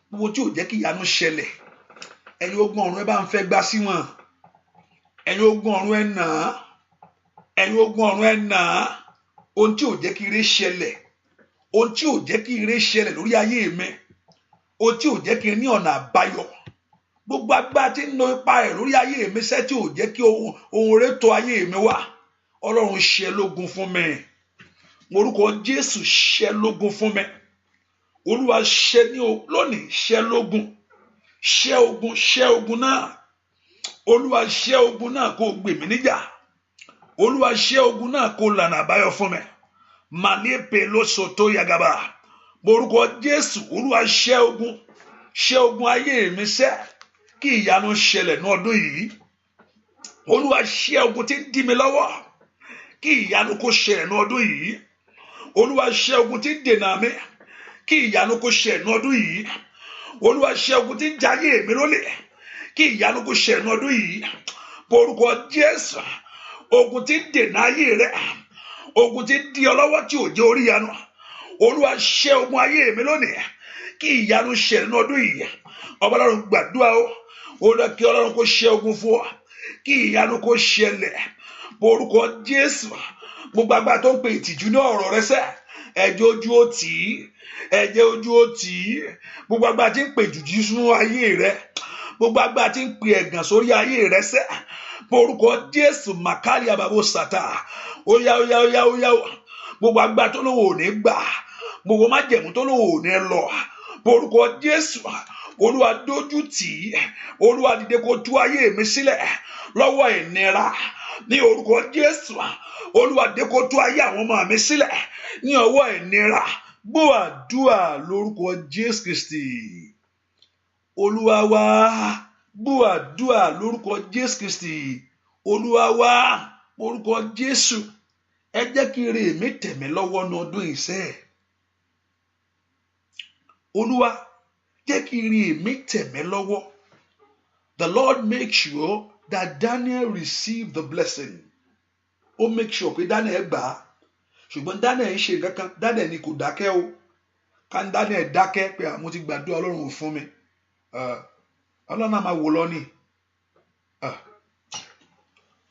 Gbogbo tí ò jẹ́ kí ìyanu ṣẹlẹ̀. Ẹ̀yin ogun ọ̀run ẹ bá ń fẹ́ gbá sí wọn. Ẹ̀yin ogun ọ̀run ẹ nà á. Ẹ̀yin ogun ọ̀run ẹ nà á. Ohun tí ò jẹ́ kí ire ṣẹlẹ̀. Ohun tí ò jẹ́ kí ire ṣẹlẹ̀ lórí ayé mi. Ohun tí ò jẹ́ kí n ní ọ̀nà àbáyọ. Gbogbo agbára tí ń lo ipa ẹ̀ lórí ayé mi sẹ́ tí ò jẹ́ kí ohun rere tó ayé mi wá. Ọlọ́run ṣẹ́ lógun fún mi. Orúkọ Jésù ṣẹ́ lógun fún mi. Olúwa ṣẹ́ ní lónìí ṣẹ́ lógun. Ṣẹ́ ogun náà. Olúwa ṣẹ́ ogun náà kó gbè mí níjà. Olúwa ṣẹ́ ogun náà kó lànà àbáyọ fún mi. Màlẹ́pẹ̀ ló sọ tó yagaba. Orúkọ Jésù Olúwa ṣẹ́ ogun ayé mi sẹ́ kí ìyanu ṣẹlẹ̀ ní ọdún yìí. Olúwa ṣẹ́ ogun tí ń dí mi lọ́wọ́ kí ìyanu kó ṣẹlẹ̀ ní ọdún yìí. Olúwa ṣẹ́ ogun tí ń dènà mi kí ìyanu kó ṣẹlẹ̀ ní ọdún yìí. Olúwa ṣẹ́ ogun tí ń jayé mi lólè kí ìyanu kó ṣẹlẹ̀ ní ọdún yìí. Orúkọ Jésù ogun tí ń dènà ayé rẹ, ogun tí ń dí ọ lọ́wọ́ tí ò jẹ́ orí ìyanu. Olúwa ṣẹ́ ogun ayé mi lónìí kí ìyanu ṣẹlẹ̀ ní ọdún yìí. Ọlọ́run gbàdúrà o. Ó lọ kí Ọlọ́run kó ṣẹ́ ogun fún ọ kí ìyanu kó ṣẹlẹ̀. Orúkọ Jésù gbogbo agbára tó ń pe ìtìjú ní ọ̀rọ̀ rẹ sẹ́ ẹ̀jẹ̀ ojú ó tì í. Ẹ̀jẹ̀ ojú ó tì í. Gbogbo agbára tí ń pe ìtìjú sínú ayé rẹ. Gbogbo agbára tí ń pe ẹ̀gàn sórí ayé rẹ sẹ́. Orúkọ Jésù màkàlì àbàbò sàtà. Óyá. Gbogbo agbára tó lówó ò ní gbà. Gbogbo májẹ̀mú tó lówó ò ní lọ. Orúkọ Jésù Olúwa dójú tì í. Olúwa dìde kó tú ayé mi sílẹ̀ lọ́wọ́ ìnira. Ní orúkọ Jésù Olúwa dìde kó tú ayé àwọn ọmọ mi sílẹ̀ ní ọwọ́ ìnira. Gbọ́ àdúrà lórúkọ Jésù Kristi Olúwa wa. gbọ́ àdúrà lórúkọ Jésù Kristi Olúwa wa, orúkọ Jésù. Ẹ jẹ́ kí ire mi tẹ̀ mí lọ́wọ́ ní ọdún ìṣẹ́. Olúwa, jẹ́ kí ire mi tẹ̀ mí lọ́wọ́. The Lord make sure that Daniel received the blessing. Ó make sure pé Daniel gbà á. Ṣùgbọ́n Daniel ń ṣe nǹkan kan, Daniel ni kò dákẹ́ o. Ká Daniel dákẹ́ pé mo ti gbàdúrà Ọlọ́run ò fún mi. Ọlọ́run náà máa wò lọ ni.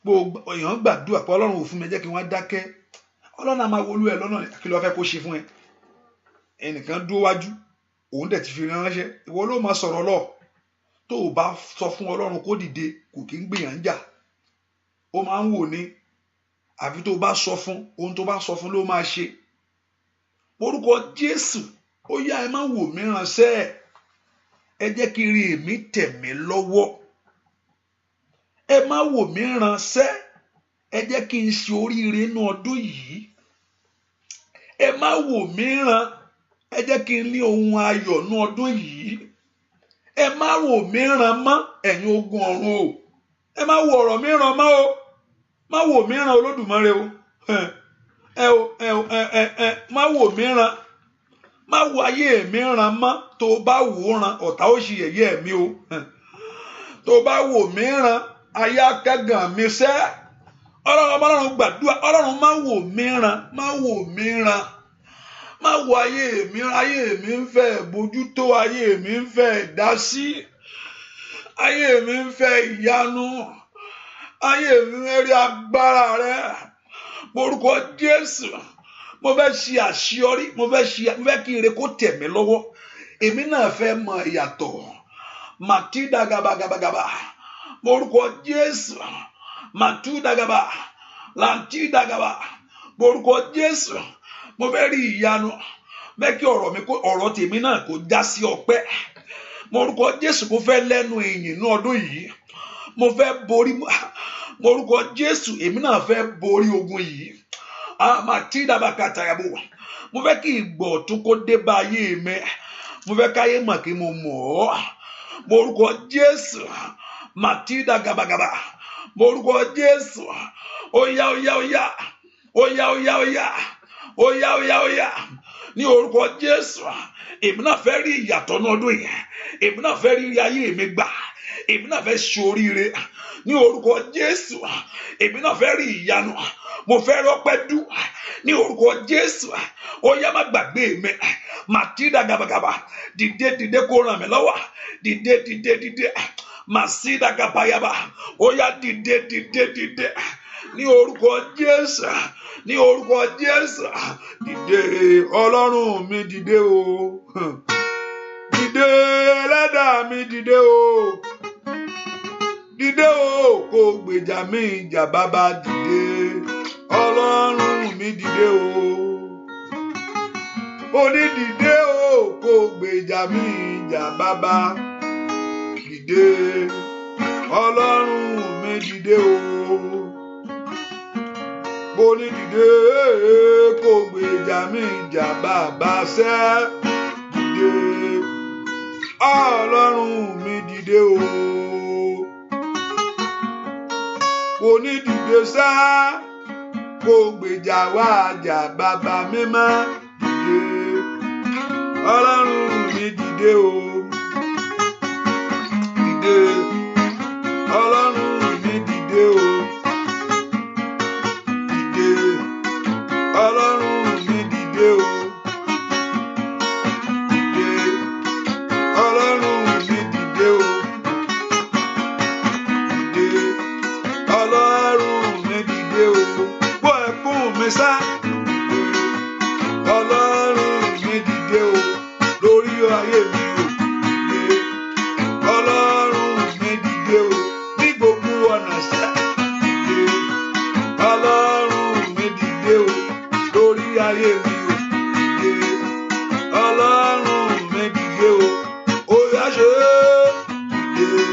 Gbogbo èèyàn gbàdúrà pé Ọlọ́run ò fún mi, jẹ́ kí wọ́n dákẹ́. Ọlọ́run náà máa wọlú ẹ lọ́nà kí ló fẹ́ kó ṣe fún ẹ. Ẹnìkan dúró wájú, òun dẹ̀ ti fi ránṣẹ́. Ìwọ ló máa sọ̀rọ̀ lọ. Tó o bá sọ fún Ọlọ́run kó dìde, kò kí ń gbìyànjú jà. Ó máa ń wò ní. Àfi tó o bá sọ fún, ohun tó bá sọ fún ló máa ṣe. Orúkọ Jésù, ó yá ẹ má wò mí ránṣẹ́. Ẹ jẹ́ kí ire mi tẹ̀ mí lọ́wọ́. Ẹ má wò mí ránṣẹ́. Ẹ jẹ́ kí n ṣe oríire inú ọdún yìí. Ẹ má wò mí rán. Ẹ jẹ́ kí n ní ohun ayọ̀ inú ọdún yìí. Ẹ má wò mí rán mọ́, ẹ̀yin ogun ọ̀run o. Ẹ má wò ọ̀rọ̀ mi rán mọ́ o. Má wò mí rán Olódùmarè o. Má wò mí rán. Má wò ayé mi rán mọ́. Tó bá wò rán, ọ̀tá ó ṣe yẹ̀yẹ́ mi o. Tó bá wò mí rán, ayé akẹ́gàn mi sẹ́. Ọlọ́run gbàdúrà. Ọlọ́run má wò mí rán. Má wò mí rán. Má wò ayé mi rán. Ayé mi ń fẹ́ bójútó. Ayé mi ń fẹ́ dásí. Ayé mi ń fẹ́ ìyanu. Ayé mi ń rí agbára rẹ. Orúkọ Jésù. Mo fẹ́ ṣe àṣeyọrí. Mo fẹ́ kí ire kó tẹ̀ mí lọ́wọ́. Èmi náà fẹ́ mọ ìyàtọ̀. Màtídà gabagabagaba. Orúkọ Jésù. Màtúdà gaba. Làǹtídà gaba. Orúkọ Jésù. Mo fẹ́ rí ìyanu. Fẹ́ kí ọ̀rọ̀ tèmi náà kó já sí ọpẹ́. Orúkọ Jésù, mo fẹ́ lẹ́nu ìyìn ní ọdún yìí. Mo fẹ́ borí. Orúkọ Jésù, èmi náà fẹ́ borí ogun yìí. Màtídà bàkàtàyàbò. Mo fẹ́ kí ìgbọ̀ tún kó dé bá ayé mi. Mo fẹ́ káyé mọ̀ kí mo mọ̀ ọ́. Orúkọ Jésù. Màtídà gabagaba. Orúkọ Jésù. Óyá óyá óyá. Óyá óyá óyá. Óyá óyá óyá. Ní orúkọ Jésù. Èmi náà fẹ́ rí ìyàtọ̀ ní ọdún yìí. Èmi náà fẹ́ rí ayé mi gbà. Èmi náà fẹ́ ṣe oríire. Ní orúkọ Jésù. Èmi náà fẹ́ rí ìyanu. Mo fẹ́ rọ́pẹ́ dù. Ní orúkọ Jésù. Óyá má gbàgbé mi. Màtídà gabagaba. Dìde kó ràn mí lọ́wọ́. Dìde. Màsídà gàbáyàbá. Óyá dìde. Ní orúkọ Jésù. Ní orúkọ Jésù. Dìde Ọlọ́run mi, dìde o. Dìde Ẹlẹ́dàá mi, dìde o. Dìde o, kó gbèjà mi jà bàbá, dìde. Ọlọ́run mi, dìde o. Ó ní dìde o, kó gbèjà mi jà bàbá. Dìde Ọlọ́run mi, dìde o. Mo ní dìde kó gbèjà mi jà bàbá sẹ́. Dìde Ọlọ́run mi, dìde o. Mo ní dìde sá kó gbèjà wá jà bàbá mímọ́. Dìde Ọlọ́run mi, dìde o. Dìde Ọlọ́run mi, dìde o. Dìde Ọlọ́run mi, dìde o. Dìde Ọlọ́run mi, dìde o. Dìde Ọlọ́run mi, dìde o. Gbọ́ ẹkún mi sá. Dìde Ọlọ́run mi, dìde o. Lórí ayé mi o. Dìde Ọlọ́run mi, dìde o. Ní gbogbo ọ̀nà sá. Dìde Ọlọ́run mi, dìde o. Lórí ayé mi o. Dìde Ọlọ́run mi, dìde o. Ó yá ṣe dìde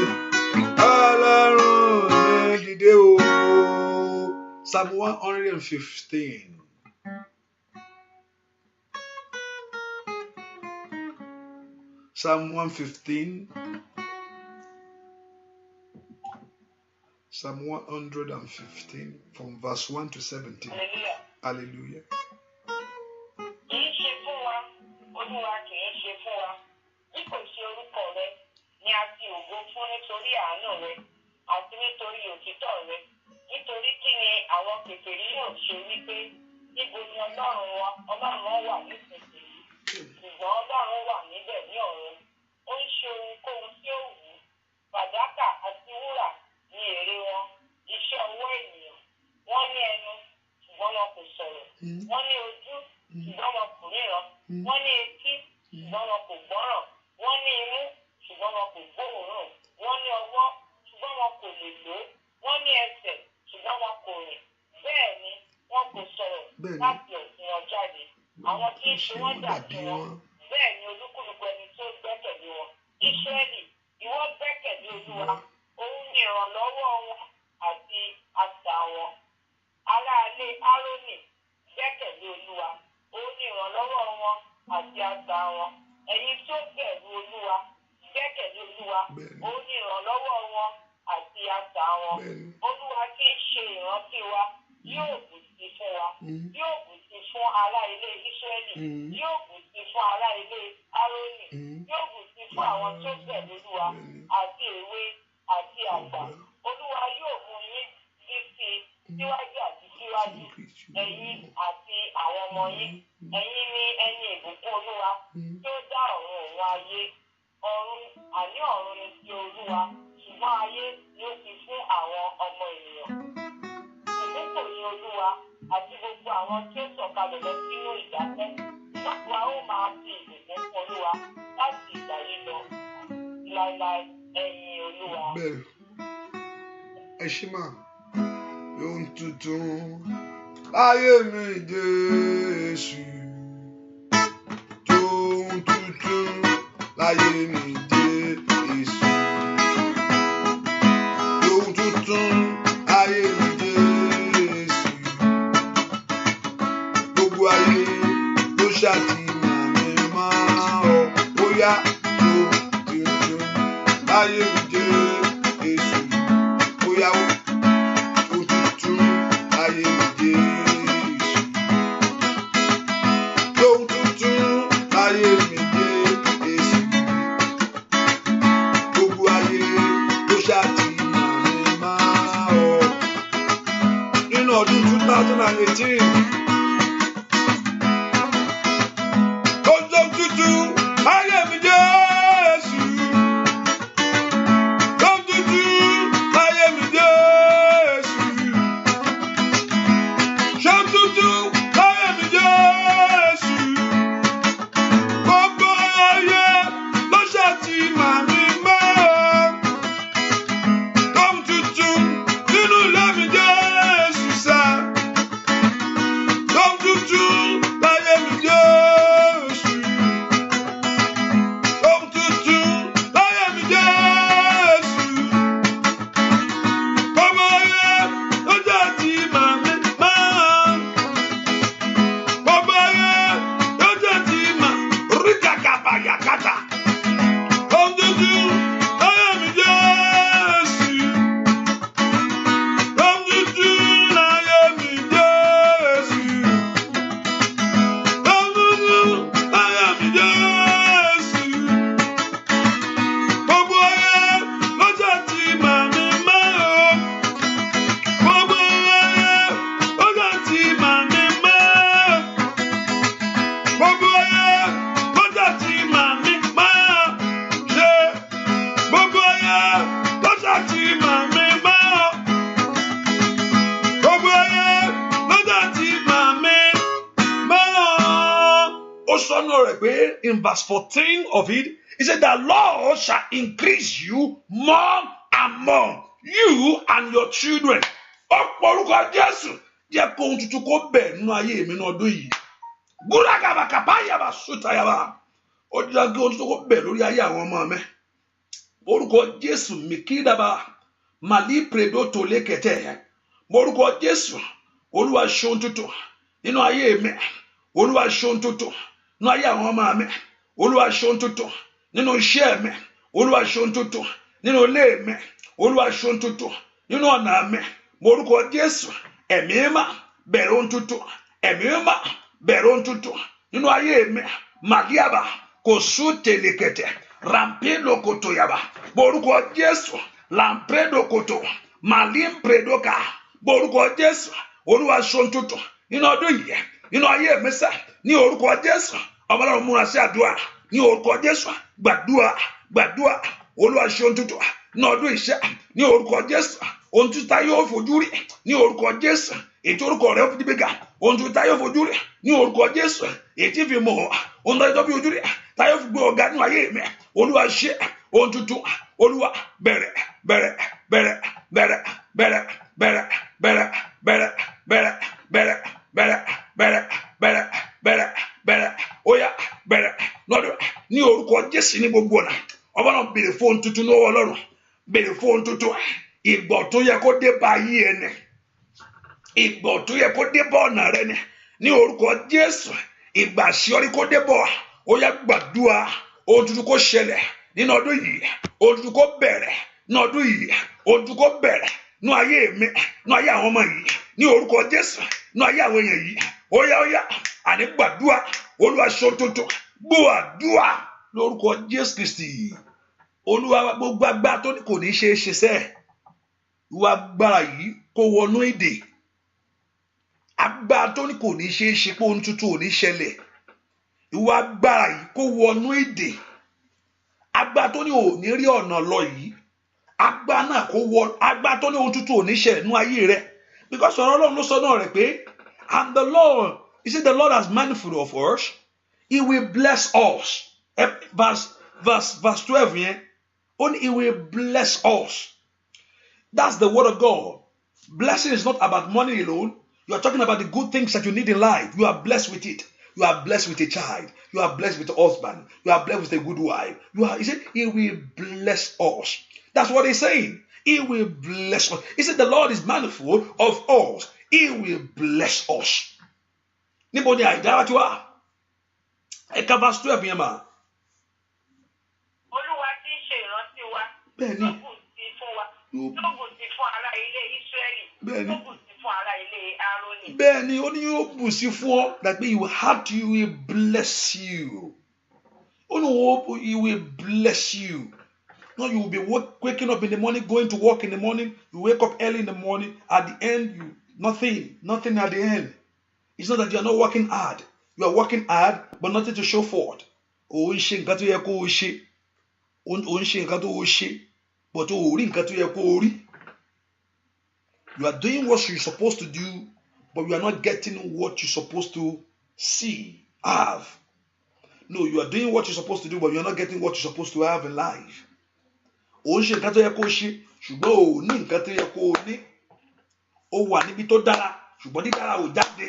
Ọlọ́run mi, dìde o. Psalm 115. Psalm 115. Psalm 115 from verse 1 to 17. Hallelujah. Nítorí kí ni àwọn kèfèrí yóò ṣe wípé níbo ni Ọlọ́run wọn wà nísinsìnyí, ṣùgbọ́n Ọlọ́run wà níbẹ̀ ní ọ̀run. Ó ń ṣe ohunkóhun tí ó wù ú. Fàdákà àti wúrà ni èrè wọn, iṣẹ́ ọwọ́ ènìyàn. Wọ́n ní ẹnu, ṣùgbọ́n wọn kò sọ̀rọ̀. Wọ́n ní ojú, ṣùgbọ́n wọn kò ríran. Wọ́n ní etí, ṣùgbọ́n wọn kò gbọ́ràn. Wọ́n ní imú, ṣùgbọ́n wọn kò gbóòórùn. Wọ́n ní ọwọ́, ṣùgbọ́n wọn kò lè lò ó. Wọ́n ní ẹsẹ̀, ṣùgbọ́n wọn kò rìn. Bẹ́ẹ̀ ni wọn kò sọ̀rọ̀ láti ọ̀fun wọn jáde. Àwọn tí ń ṣe wọ́n dàbí wọn. Bẹ́ẹ̀ ni olúkúlùkù ẹni tó gbẹ́kẹ̀lé wọn. Ísírẹ́lì, ìwọ gbẹ́kẹ̀lé Olúwa. Òun ni ìrànlọ́wọ́ wọn àti asà wọn. Aráalé Árónì, gbẹ́kẹ̀lé Olúwa. Òun ni ìrànlọ́wọ́ wọn àti asà wọn. Ẹ̀yin tó bẹ̀rù Olúwa, gbẹ́kẹ̀lé Olúwa. Òun ni ìrànlọ́wọ́ wọn àti asà wọn. Olúwa tí ń ṣe ìrántí wa yóò bùsí fún wa. Yóò bùsí fún ará ilé Ísírẹ́lì. Yóò bùsí fún ará ilé Árónì. Yóò bùsí fún àwọn tó bẹ̀rù Olúwa àti èwe àti àgbà. Olúwa yóò mú yín bí sí síwájú àti síwájú, ẹ̀yin àti àwọn ọmọ yín. Ẹ̀yin ni ẹni ìbùkún Olúwa tí ó dá ọ̀run òun ayé. Ọ̀run àní ọ̀run ni ti Olúwa, ṣùgbọ́n ayé ni ó fi fún àwọn ọmọ ènìyàn. Ìbùkún ni Olúwa àti gbogbo àwọn tí ó sọ̀kalẹ̀ lọ sínú ìdákẹ́. Gbogbo ó máa fi ìbùkún fún Olúwa láti ìgbà yìí lọ láéláé. Ẹ̀yin Olúwa. Bẹ́ẹ̀ ẹ ṣí máa ohun tuntun láyé mi Jésù. Ohun tuntun láyé mi Jésù. Ohun tuntun láyé mi Jésù. Gbogbo ayé ló ṣàtìmọ̀ mi máa ọ bóyá ohun tuntun láyé mi Jésù. Bóyá ohun tuntun láyé mi Jésù. Ohun tuntun láyé mi Jésù. Gbogbo ayé ló ṣàtìmọ̀ mi máa ọ. Nínú ọdún 2018. Ohun tuntun láyé mi Jésù. Ohun tuntun láyé mi Jésù. Ohun tuntun láyé mi Jésù. Gbogbo ayé ló ṣàtìmọ̀ mi máa. Ohun tuntun nínú ilé mi Jésù sá. Ohun tuntun láyé mi Jésù. Ohun tuntun láyé mi Jésù. Gbogbo ayé ló ṣàtìmọ̀ mi máa. Gbogbo ayé ló ṣàtìmọ̀ ríkàkàbàyàkàtà. Ohun tuntun láyé mi Jésù. Ohun tuntun láyé mi Jésù. Ohun tuntun láyé mi Jésù. Gbogbo ayé ló ṣàtìmọ̀ mi máa. Gbogbo ayé ló ṣàtìmọ̀ mi máa. Gbogbo ayé ló ṣàtìmọ̀ mi máa. Ṣé gbogbo ayé ló ṣàtìmọ̀ mi máa. Gbogbo ayé ló ṣàtìmọ̀ mi máa. Ó sọnù rẹ̀ pé in verse 14 of it, he said, "The Lord shall increase you more and more, you and your children." Ọ̀pọ̀ orúkọ Jésù jẹ́ kó ohun tuntun kó bẹ̀ nínú ayé mi ní ọdún yìí. Búrákàbàkàbáyàbà sùtàyàbà. Ó jẹ́ kí ohun tuntun kó bẹ̀ lórí ayé àwọn ọmọ mi. Orúkọ Jésù Mikidaba Mali Predo Tolekete. Orúkọ Jésù Olúwa ṣe ohun tuntun nínú ayé mi. Olúwa ṣe ohun tuntun nínú ayé àwọn ọmọ mi. Olúwa ṣe ohun tuntun nínú iṣẹ́ mi. Olúwa ṣe ohun tuntun nínú ilé mi. Olúwa ṣe ohun tuntun nínú ọ̀nà mi morúkọ Jésù ẹ̀mí mímọ́ bẹ̀rẹ̀ ohun tuntun ẹ̀mí mímọ́ bẹ̀rẹ̀ ohun tuntun nínú ayé mi màgíàbà kò sún tèlèkẹ̀tẹ̀ rampedo koto yaba morúkọ Jésù lampredo koto malimpredoka morúkọ Jésù Olúwa ṣe ohun tuntun nínú ọdún yìí nínú ayé mi sẹ́ ní orúkọ Jésù ọmọláwọn múra sí àdúrà ní orúkọ Jésù gbàdúrà Olúwa ṣe ohun tuntun ní ọdún iṣẹ́ ní orúkọ Jésù ohun tuntun tá yóò fojú rí ní orúkọ Jésù ètò orúkọ rẹ̀ fi gbéga ohun tuntun tá yóò fojú rí ní orúkọ Jésù ètí fi mọ̀ ohun tó fi ojú rí tá yóò fi gbé ọ̀gá nínú ayé mi Olúwa ṣe ohun tuntun Olúwa bẹ̀rẹ̀ óyá bẹ̀rẹ̀ lọ́dọ̀ ní orúkọ Jésù ní gbogbo ọ̀nà ọba náà béèrè fóun tuntun lọ́wọ́ Ọlọ́run béèrè fóun tuntun ìgbọ̀ tó yẹ kó dé bá ayé ẹni ìgbọ̀ tó yẹ kó dé bá ọ̀nà rẹ ni ní orúkọ Jésù ìgbà àṣeyọrí kó dé bọ̀ óyá gbàdúrà ohun tuntun kó ṣẹlẹ̀ nínú ọdún yìí ohun tuntun kó bẹ̀rẹ̀ nínú ọdún yìí ohun tuntun kó bẹ̀rẹ̀ nínú ayé mi nínú ayé àwọn ọmọ yìí ní orúkọ Jésù nínú ayé àwọn èèyàn yìí óyá àní gbàdúrà Olúwa ṣe ohun tuntun gbọ́ àdúrà lórúkọ Jésù Kristi Olúwa gbogbo agbára tó ní kò ní ṣe é ṣe sẹ́ ìwà agbára yìí kó wọnú èdè agbára tó ní kò ní ṣe é ṣe pé ohun tuntun ò ní ṣẹlẹ̀ ìwà agbára yìí kó wọnú èdè agbára tó ní ò ní rí ọ̀nà lọ yìí agbára náà kó wọ agbára tó ní ohun tuntun ò ní ṣẹlẹ̀ nínú ayé rẹ because ọ̀rọ̀ Ọlọ́run ló sọ náà rẹ̀ pé and the Lord he said the Lord has manifold of us he will bless us verse 12 yẹn only he will bless us. That's the word of God. Blessing is not about money alone. You are talking about the good things that you need in life. You are blessed with it. You are blessed with a child. You are blessed with a husband. You are blessed with a good wife. He said, he will bless us. That's what he's saying. He will bless us. He said, the Lord is manifold of us. He will bless us. Níbo ni àìdára tí wá? Ẹ̀ka verse 12 yẹn mà. Olúwa tí ń ṣe ìrántí wa. Bẹ́ẹ̀ni. Lóògùn sí fún wa. Lóògùn sí fún ará ilé Ísírẹ́lì. Bẹ́ẹ̀ni. Lóògùn sí fún ará ilé Árónì. Bẹ́ẹ̀ni, ó ní yóò bù sí fún ọ. That means he will heart you, he will bless you. Ó ní he will bless you. No, you will be waking up in the morning, going to work in the morning. You wake up early in the morning. At the end, nothing at the end. It's not that you are not working hard. You are working hard, but nothing to show for it. Ó ń ṣe nǹkan tó yẹ kó o ṣe. Ó ń ṣe nǹkan tó o ṣe. But ó rí nǹkan tó yẹ kó o rí. You are doing what you're supposed to do, but you are not getting what you're supposed to have. No, you are doing what you're supposed to do, but you're not getting what you're supposed to have in life. Ó ń ṣe nǹkan tó yẹ kó o ṣe, ṣùgbọ́n ò ní nǹkan tó yẹ kó o ní. Ó wà níbi tó dára, ṣùgbọ́n dídára ò jáde.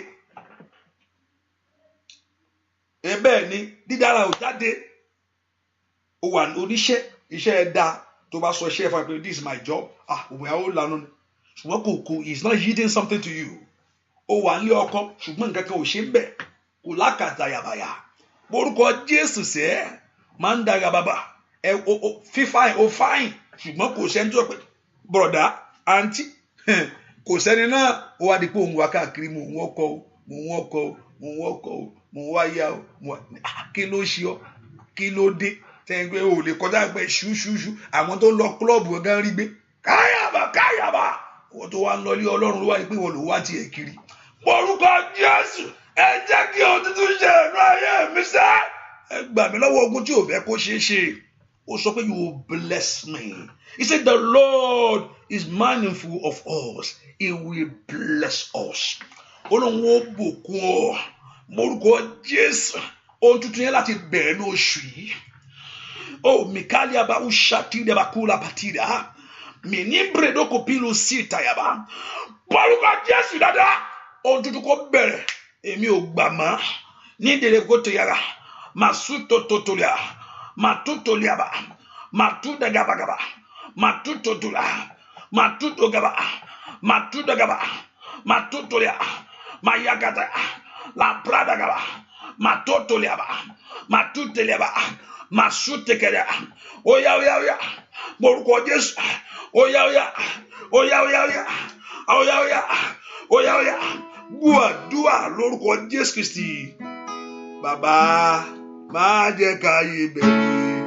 Bẹ́ẹ̀ ni dídára ò jáde. Ó wà oníṣẹ́, iṣẹ́ ẹ̀ dáa tó bá sọ iṣẹ́ ẹ̀ fún mi pé this is my job. Òun àwọn olànà ni. Ṣùgbọ́n kò is not yielding something to you. Ó wà nílé ọkọ, ṣùgbọ́n nǹkan kan ò ṣe ń bẹ̀. Kò lákàtà yàbàyà. Orúkọ Jésù sẹ́ máa ń daga bàbà. Fífáìn ó fáìn, ṣùgbọ́n kò sẹ́ni tó pé bọ̀dá, àǹtí, kò sẹ́ni náà ó wá di pé òun wá káàkiri mò ń wọ́kọ̀ o. Mo wá yá o, kí ló ṣe ọ́, kí ló dé, tẹ́yìn pé o lè kọjá pé ṣúṣúṣú, àwọn tó lọ klọ́ọ̀bù gan rí gbé, káyàbá, wọ́n tó wá ń lọlé Ọlọ́run ló wá ní pé wọ́n ló wá tiẹ̀ kiri. Orúkọ Jésù, ẹ jẹ́ kí ohun tuntun ṣe ẹ̀rọ ayé mi sẹ́, ẹ gbà mí lọ́wọ́ ogun tí ò fẹ́ kó ṣeé ṣe. Ó sọ pé you will bless me. He said the Lord is mindful of us. He will bless us. Ọlọ́run ó bùkún ọ. Morúkọ Jésù, ohun tuntun yẹn láti bẹ̀rẹ̀ ní oṣù yìí. Mikali abaru shati de bakula patida. Mini bredo kopilo sita yaba. Morúkọ Jésù dáadáa, ohun tuntun kó bẹ̀rẹ̀. Èmi ò gbà mọ́. Ní ìdílé kó tó yára. Masuto totolia. Matutoliaba. Matudagabagaba. Matutotula. Matutogaba. Matudagaba. Matutolia. Mayagata. La Prada gaba, matotoliaba, matuteliaba, màsútẹkẹdà óyá morúkọ Jésù óyá gbúàdúà lórúkọ Jésù Kristi. Bàbá má jẹ́ káyé bẹ̀rẹ̀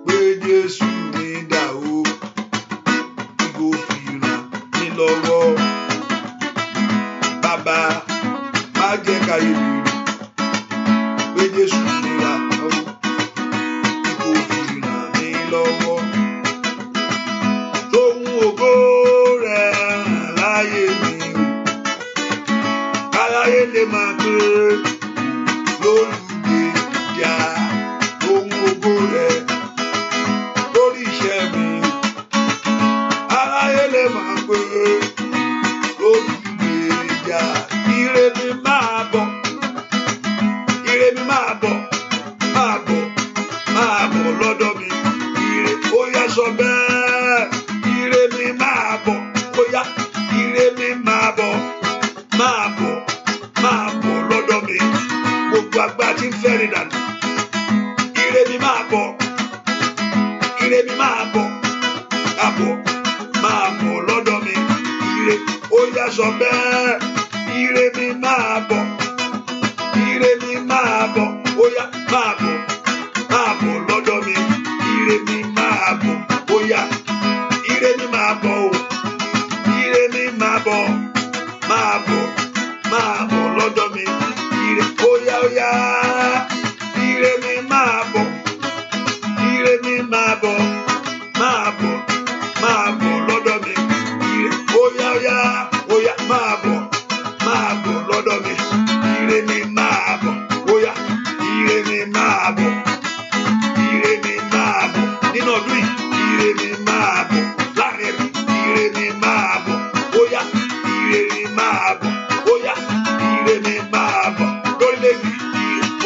pé Jésù mi dà o kò fi ràn mí lọ́wọ́. Bàbá má jẹ́ káyé bẹ̀rẹ̀ pé Jésù mi dà o kò fi ràn mí lọ́wọ́. Tóhun ògo rẹ̀ hàn láyé mi o, káráyé lè máa pé lólùgbèjà. Ohun ògo rẹ̀ lórí iṣẹ́ mi, aráyé lè máa pé lólùgbèjà. Ire mi máa bọ̀, ire mi máa bọ̀, máa bọ̀, máa bọ̀ lọ́dọ̀ mi. Ire ó yá sọ bẹ́ẹ̀, ire mi máa bọ̀, ó yá ire mi máa bọ̀, máa bọ̀, máa bọ̀ lọ́dọ̀ mi. Gbogbo agbára tí ń fẹ́ rí dànù, ire mi máa bọ̀, ire mi máa bọ̀, máa bọ̀ lọ́dọ̀ mi. Ire ó yá sọ bẹ́ẹ̀, ire mi máa bọ̀, ire mi máa bọ̀, ó yá máa bọ̀ lọ́dọ̀ mi. Ire mi máa bọ̀, ó yá ire mi máa bọ̀ o, ire mi máa bọ̀, máa bọ̀ lọ́dọ̀ mi. Ire ó yá ire mi máa bọ̀, ire mi máa bọ̀, máa bọ̀ lọ́dọ̀ mi. Ire ó yá máa bọ̀ lọ́dọ̀ mi. Ire mi máa bọ̀, ó yá ire mi máa bọ̀, ire mi máa bọ̀ nínú ọdún yìí. Ire mi máa bọ̀ láàrin ẹbí, ire mi máa bọ̀, ó yá ire mi máa bọ̀, ó yá ire mi máa bọ̀ lórílẹ̀-èdè.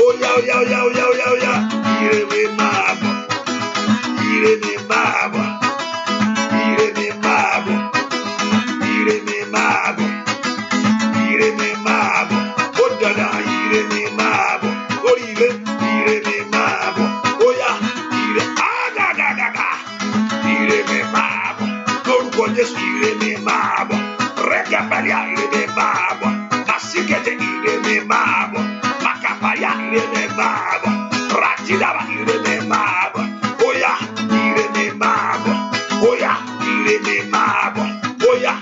Ó yá ire mi máa bọ̀, ire mi máa bọ̀, ire mi máa bọ̀, ire mi máa bọ̀, ire mi máa bọ̀. Ó dada ire mi máa bọ̀ lórí ilé, ire mi máa bọ̀, ó yá ire ágàgàgàgà, ire mi máa bọ̀ lórúkọ Jésù. Ire mi máa bọ̀ rẹ́gàbàlíà, ire mi máa bọ̀ màsíkẹ̀tẹ̀, ire mi máa bọ̀ màkàpáyà, ire mi máa bọ̀ ràtìdàbà, ire mi máa bọ̀, ó yá ire mi máa bọ̀, ó yá ire mi máa bọ̀, ó yá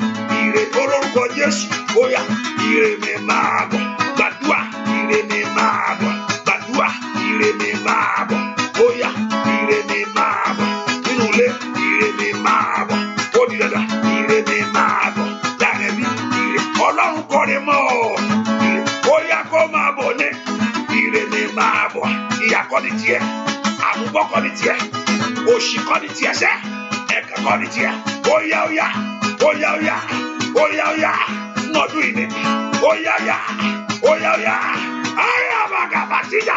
ire olórúkọ Jésù, ó yá ire mi máa bọ̀. Gbàdúà ire mi máa bọ̀, gbàdúà ire mi máa bọ̀, ó yá ire mi máa bọ̀ nínú ilé. Ire mi máa bọ̀, ó di dandan. Ire mi máa bọ̀ láàrin mi. Ire Ọlọ́run kọrin mọ́ ire, ó yá kó máa bọ̀ ní. Ire mi máa bọ̀, ìyà kọ́ ni tiẹ̀, àmúbọ́ kọ́ ni tiẹ̀, òṣì kọ́ ni tiẹ̀ sẹ́, ẹ̀ka kọ́ ni tiẹ̀. Ó yá nọdún yìí ni. Ó yá ayabagabatida.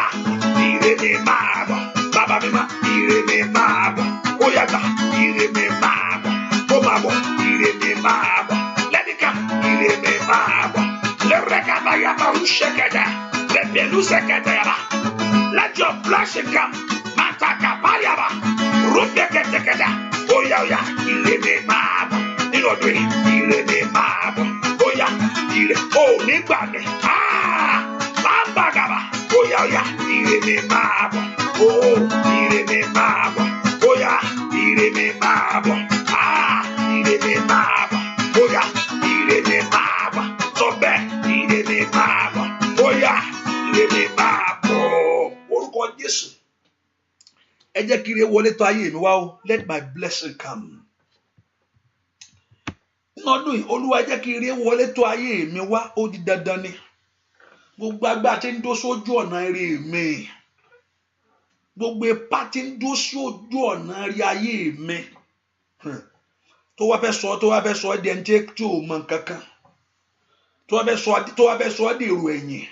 Ire mi máa bọ̀, bàbá mi máa. Ire mi máa bọ̀, ó yá gbà. Ire mi máa bọ̀, ó máa bọ̀. Ire mi máa bọ̀ lẹ́nìkà. Ire mi máa bọ̀ lẹ́rẹ́gàbáyàbá rúṣẹ́kẹ̀dẹ̀ lẹ́bẹ̀lúṣẹ́kẹ̀dẹ̀. Let your blessing come. Matakabayaba rúbẹ̀kẹ̀tẹ̀kẹ̀dẹ̀. Ó yá ire mi máa bọ̀ nínú ọdún yìí. Ire mi máa bọ̀, ó yá ire ò ní gbà mí. Bàbàgàbà ó yá ire mi máa bọ̀, ó ire mi máa bọ̀, ó yá ire mi máa bọ̀, ire mi máa bọ̀, ó yá ire mi máa bọ̀. Sọ bẹ́ẹ̀ ire mi máa bọ̀, ó yá ire mi máa bọ̀. Orúkọ Jésù, ẹ jẹ́ kí ire wọlé tó ayé mi wá o. Let my blessing come. Nọdún yìí Olúwa jẹ́ kí ire wọlé tó ayé mi wá, ó di dandan ni. Gbogbo agbára tí ń dó sójú ọ̀nà ire mi, gbogbo ipá tí ń dó sójú ọ̀nà ire ayé mi, tó wá fẹ́ sọ ọ́ di ẹni tí ò mọ kankan, tó wá fẹ́ sọ ọ́ di èrò ẹ̀yìn.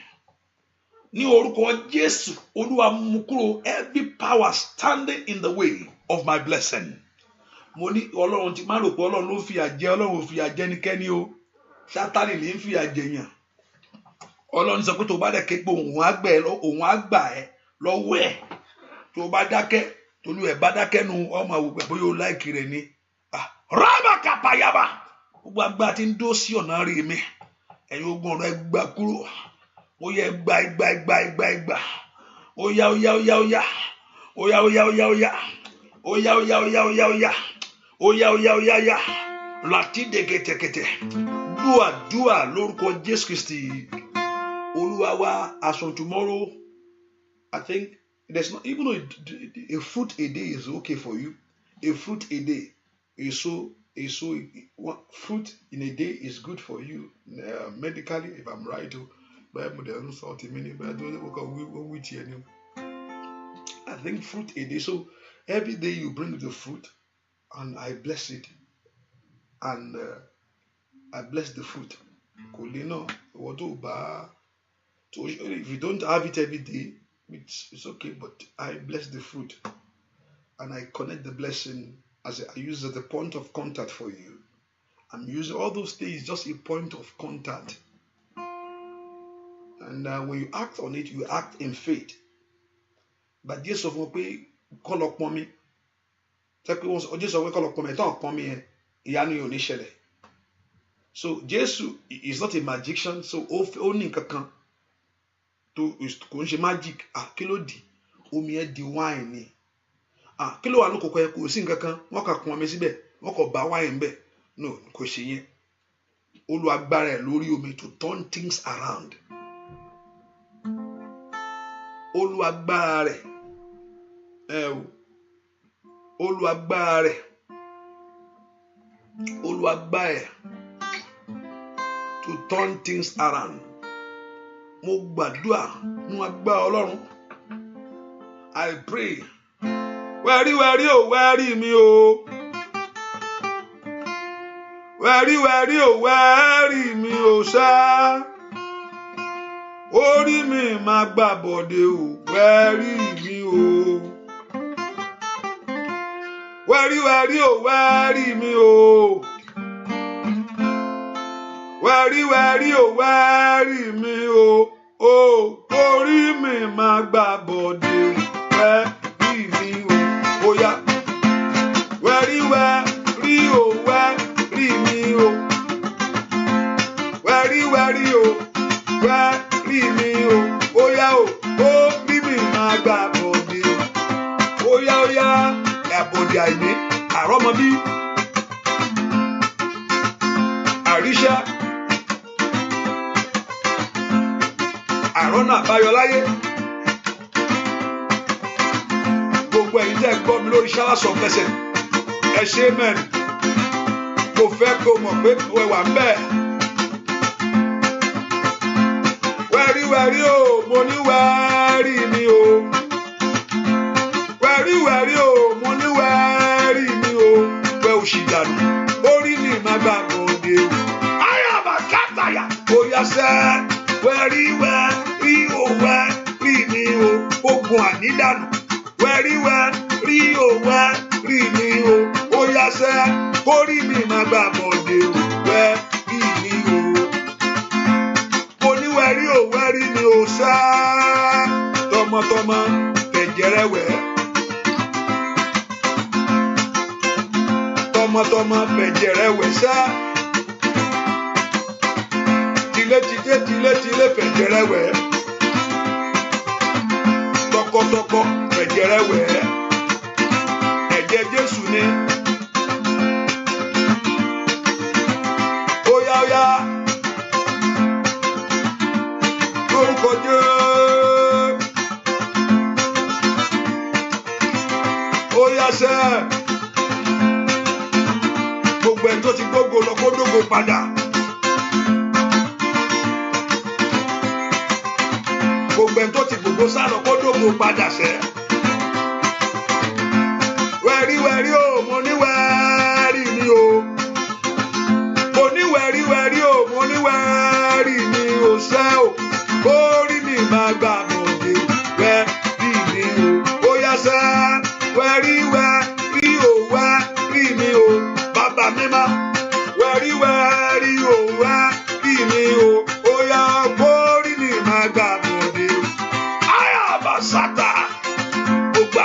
Ní orúkọ Jésù, Olúwa mú kúrò every power standing in the way of my blessing. Mo ní Ọlọ́run ti máa rò pé Ọlọ́run ló fi àjẹ, Ọlọ́run ò fi àjẹ ẹnikẹ́ni o. Sátánì lè ń fi àjẹ yàn. Ọlọ́run sọ pé tó bá dẹ̀ ké pé òun á gbà ẹ́ lọ́wọ́ ẹ̀. tó bá dákẹ́ tolú ẹ̀ bá dákẹ́ nu ọmọ àwògbẹ̀ bóyá ó láìkì rẹ̀ ni rábà kàpáyàbà gbogbo agbá tí ń dó sí ọ̀nà rí mi ẹ̀yin ogun ọ̀rọ̀ ẹgbà kúrò ó yẹ ẹgbà ó yá láti dẹ̀kẹ̀tẹ̀kẹ̀tẹ̀ dúà lórúkọ Jésù Kristi Olúwa wa. As from tomorrow, I think there's not, even though a fruit a day is okay for you, a fruit a day is fruit in a day is good for you medically, if I'm right. I think fruit a day. So every day you bring the fruit, and I bless it, and I bless the fruit. So if you don't have it every day, it's okay, but I bless the fruit, and I connect the blessing I use as a point of contact for you. I'm using all those things just a point of contact. And when you act on it, you act in faith. But Jesus of me, call upon me. Jesus of me, call upon me. Don't upon me. So Jesus is not a magician. So only kakan to is magic. Kí ló di omi ẹ di wine ni. Kí ló wà lókòkò ẹ kò sí nǹkan kan wọ́n kà kún omi síbẹ̀ wọ́n kò bá wine bẹ̀. No, kò ṣe yẹn. Olúwagbára ẹ̀ lórí omi to turn things around. Olúwagbára rẹ̀ Olúwagbára ẹ̀ to turn things around. Mo gbàdúrà nínú agbára Ọlọ́run. I pray. Wẹ́rí mi o. Wẹ́rí mi o ṣá. Orí mi máa gbà bọ̀dé o. Wẹ́rí mi o. Wẹ́rí mi o. Wẹ́rí mi o. Orí mi máa gbà bọ̀dé o. Wẹ́rí mi o. Oya. Wẹ́rí mi o. Wẹ́rí mi o. Oya o. Orí mi máa gbà bọ̀dé o. Oya. Ẹ̀bọ̀dé àìní. Àrọ́mọbí. Àríṣà. Àrọ́nà àbáyọ láyé. Gbogbo ẹ̀yin tẹ́ gbọ́ mi lórí Showers of Blessing. Ẹ ṣé mẹ́rin. Mo fẹ́ kó mọ̀ pé ẹ wà ń bẹ̀. Wẹ́rí o, mo ní wẹ́rí mi o. Wẹ́rí o, mo ní wẹ́rí mi o. Wẹ́ òṣì dànù, orí mi máa gbà bọ̀dé o. Ayaba kátàyà, bóyá sẹ́. Wẹ́rí o, wẹ́rí mi o. Ogun ànídànù. Wẹ́rí o, wẹ́rí mi o. Bóyá sẹ́, orí mi máa gbà bọ̀dé o. Wẹ́rí mi o. Wẹ́rí mi ò sá tọmọtọmọ fẹ̀jẹ̀rẹ̀wẹ̀. Tọmọtọmọ fẹ̀jẹ̀rẹ̀wẹ̀ sá. Tilé fẹ̀jẹ̀rẹ̀wẹ̀. Tọkọtọkọ fẹ̀jẹ̀rẹ̀wẹ̀. Ẹ̀jẹ̀ Jésù ni. Óyá. Orúkọ Jésù. Ó yá sẹ́. Gbogbo ẹni tó ti gbógo lọ kó dógo padà. Gbogbo ẹni tó ti gbogbo sá lọ kó dógo padà sẹ́. Wẹ́rí o, mo ní wẹ́rí mi o. Mo ní wẹ́rí o, mo ní wẹ́rí mi o sẹ́ o. Orí mi máa gbà bọ̀dé wẹ́rí mi o. Ó yá sẹ́, wẹ́rí o, wẹ́rí mi o. Bàbá mi má, wẹ́rí o, wẹ́rí mi o. Ó yá, orí mi máa gbà bọ̀dé. Ayaba sátá, mo gbà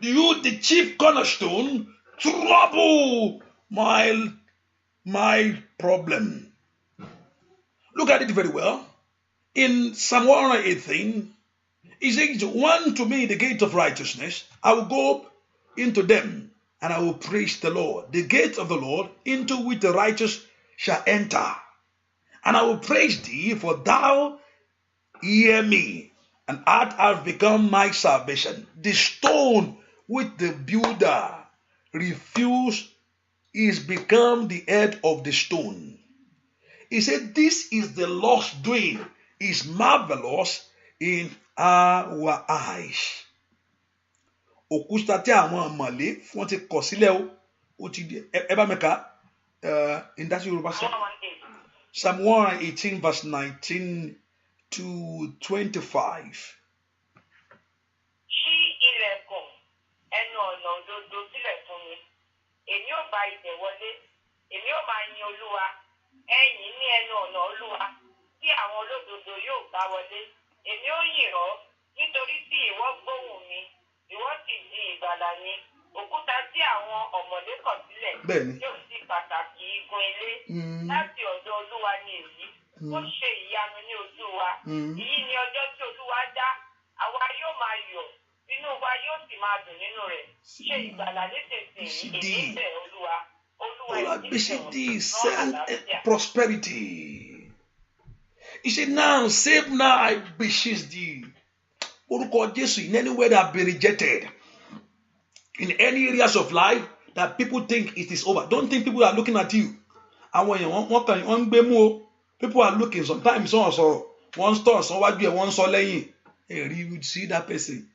You, the chief cornerstone, trouble my problem. Look at it very well. In Psalm 118, it says, "One to me the gate of righteousness, I will go into them, and I will praise the Lord. The gate of the Lord, into which the righteous shall enter. And I will praise thee, for thou hear me, and art have become my salvation." The stone which the builder refused is become the head of the stone. He said, "This is the Lord's doing, is marvelous in our eyes." Òkúta tí àwọn mọ̀lé wọ́n ti kọ̀ sílẹ̀ ó ti di ẹ bá mi kà in that Yorùbá sọ. Psalm 118 verse 19 to 25. Ṣí ilẹ̀kùn ẹnu ọ̀nà òdodo sílẹ̀ fún mi. Èmi ò bá ibẹ̀ wọlé. Èmi ò máa yin Olúwa. Ẹ̀yin ní ẹnu ọ̀nà Olúwa tí àwọn olódodo yóò bá wọlé. Èmi ò yìn ọ́ nítorí tí ìwọ gbóhùn mi. Ìwọ sì di ìgbàlà mi. Òkúta tí àwọn ọ̀mọ̀lé kọ̀ sílẹ̀ yóò sì pàtàkì igun ilé. Láti ọ̀dọ̀ Olúwa ni èyí. Ó ṣe ìyanu ní ojú wa. Èyí ni ọjọ́ tí Olúwa dá. Àwa yóò máa yọ̀. Inú wa yóò sì máa dùn nínú rẹ̀. Ṣe ìgbàlà nísinsìnyí. Èyí bẹ̀ Olúwa. Olúwa ìbísí send prosperity. He said, "Now save now, I beseech thee." Orúkọ Jésù, in any way that be rejected, in any areas of life that people think it is over. Don't think people are looking at you. Àwọn èèyàn wọ́n ń gbé mú o. People are looking. Sometimes wọ́n sọ̀rọ̀, wọ́n sọ̀rọ̀ sọ́wájú ẹ̀, wọ́n sọ lẹ́yìn. Hey, you see that person?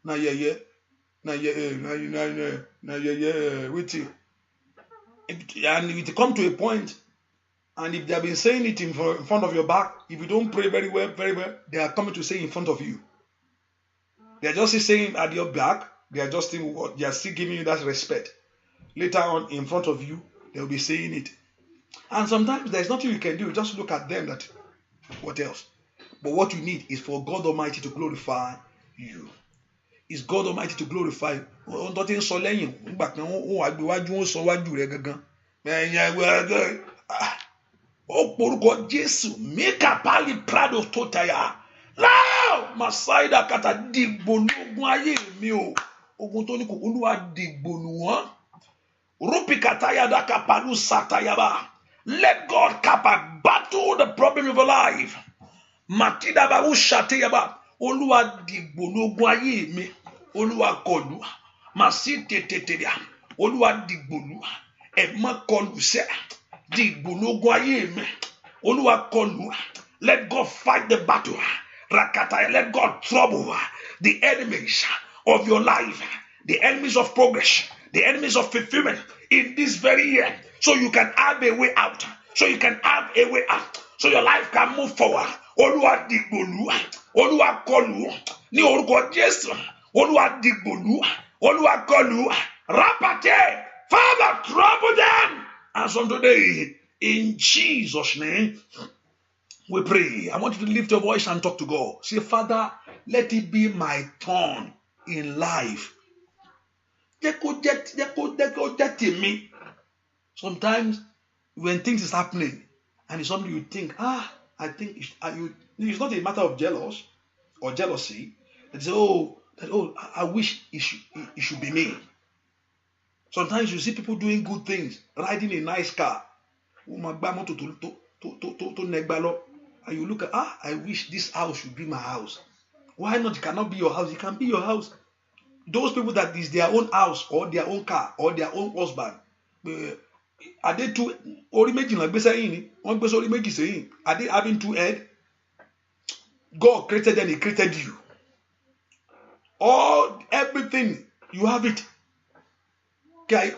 Na yẹ̀yẹ́, waiting. And it come to a point, and if they have been saying it in front of your back, if you don't pray very well, they are coming to say in front of you. They are just saying at your back, they are still giving you that respect. Later on, in front of you, they will be saying it. And sometimes there's nothing you can do. Just look at them. That what else? But what you need is for God Almighty to glorify you. Is God Almighty to glorify you. Ó porúkọ Jésù, mẹ́ka pálí prado tó tayà. Láò Màsáìdà kàtà dìgbò lógun ayé mi o. Ogun tó ní kò Olúwa dìgbò lù wọ́n. Rúpì kàtàyà dàkà pàlú sàtàyàbà. Let God kapa battle the problem of your life. Matida ba ushateyaba. Olúwa dìgbò lógun ayé mi. Olúwa kọlù. Màsí tètètèdà. Olúwa dìgbò lù. Ẹ má kọlù sẹ́. Dìgbò lógun ayé mi. Olúwa kọlù. Let God fight the battle. Rakataya. Let God trouble the enemies of your life. The enemies of progress. The enemies of fulfillment in this very year. So you can have a way out. So you can have a way out. So your life can move forward. Olúwa dìgbòlù. Olúwa kọlù. Ní orúkọ Jésù. Olúwa dìgbòlù. Olúwa kọlù. Rapate. Father, trouble them. And from today, in Jesus' name, we pray. I want you to lift your voice and talk to God. Say, Father, let it be my turn in life. Sometimes when things is happening and it's something you think, I think it's not a matter of jealousy. That say, I wish it should be me. Sometimes you see people doing good things, riding a nice car. And you look at, I wish this house should be my house. Why not? It cannot be your house. It can be your house. Those people that is their own house or their own car or their own husband, are they two? Are they having two heads? God created them. He created you. All everything you have it. Each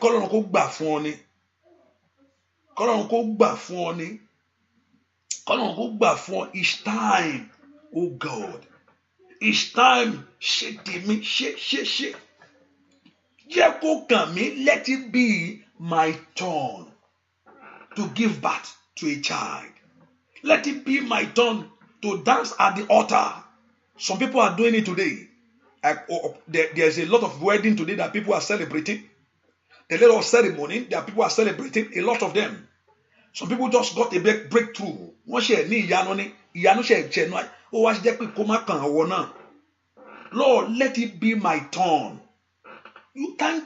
time, oh God, each time, shake. Let it be my turn to give birth to a child. Let it be my turn to dance at the altar. Some people are doing it today. There's a lot of wedding today that people are celebrating. A lot of ceremony that people are celebrating. A lot of them. Some people just got a breakthrough. Wọ́n ṣe ní ìyanu ní ìyanu ṣe jẹ́ náà. Ó wá jẹ́ pé kó má kàn ọwọ́ náà. Lord, let it be my turn. You thank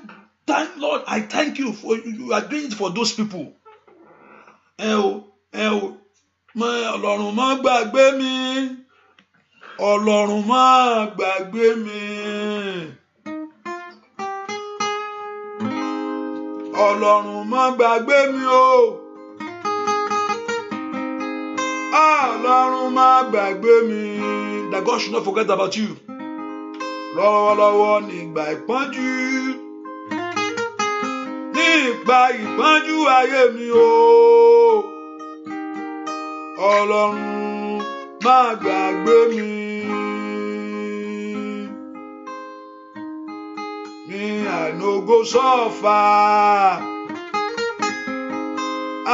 Lord, I thank you for you are doing it for those people. Ọlọ́run má gbàgbé mi. Ọlọ́run má gbàgbé mi. Ọlọ́run má gbàgbé mi o. Ọlọ́run má gbàgbé mi. That God should not forget about you. Lọ́wọ́lọ́wọ́ nígbà ìpọ́njú. Nígbà ìpọ́njú ayé mi o. Ọlọ́run má gbàgbé mi. Me I no go suffer.